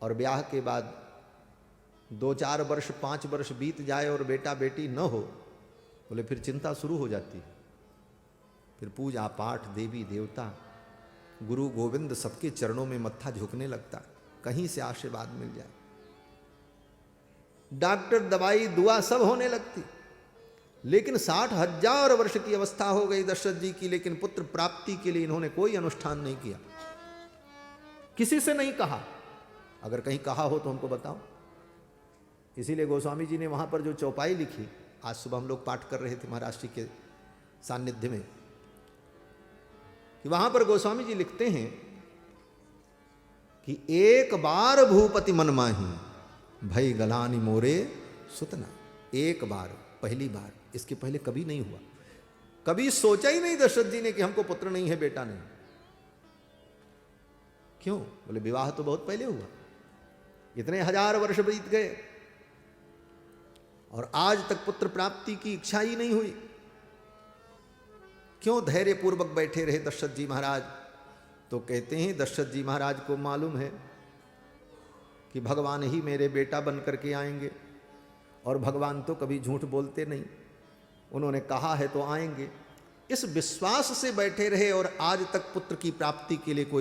[SPEAKER 1] और ब्याह के बाद 2-4 वर्ष 5 वर्ष बीत जाए और बेटा बेटी न हो, बोले फिर चिंता शुरू हो जाती है। फिर पूजा पाठ, देवी देवता, गुरु गोविंद सबके चरणों में मत्था झुकने लगता, कहीं से आशीर्वाद मिल जाए। डॉक्टर दवाई दुआ सब होने लगती, लेकिन 60,000 वर्ष की अवस्था हो गई दशरथ जी की, लेकिन पुत्र प्राप्ति के लिए इन्होंने कोई अनुष्ठान नहीं किया, किसी से नहीं कहा। अगर कहीं कहा हो तो हमको बताओ। इसीलिए गोस्वामी जी ने वहां पर जो चौपाई लिखी, आज सुबह हम लोग पाठ कर रहे थे महाराज जी के सानिध्य में, कि वहां पर गोस्वामी जी लिखते हैं कि एक बार भूपति मन माही, भई गलानी मोरे सुतना। एक बार, पहली बार, इसके पहले कभी नहीं हुआ। कभी सोचा ही नहीं दशरथ जी ने कि हमको पुत्र नहीं है, बेटा नहीं। क्यों? बोले विवाह तो बहुत पहले हुआ, इतने 1000 वर्ष बीत गए और आज तक पुत्र प्राप्ति की इच्छा ही नहीं हुई। क्यों धैर्य पूर्वक बैठे रहे दशरथ जी महाराज? तो कहते हैं दशरथ जी महाराज को मालूम है कि भगवान ही मेरे बेटा बन करके आएंगे, और भगवान तो कभी झूठ बोलते नहीं, उन्होंने कहा है तो आएंगे। इस विश्वास से बैठे रहे और आज तक पुत्र की प्राप्ति के लिए कोई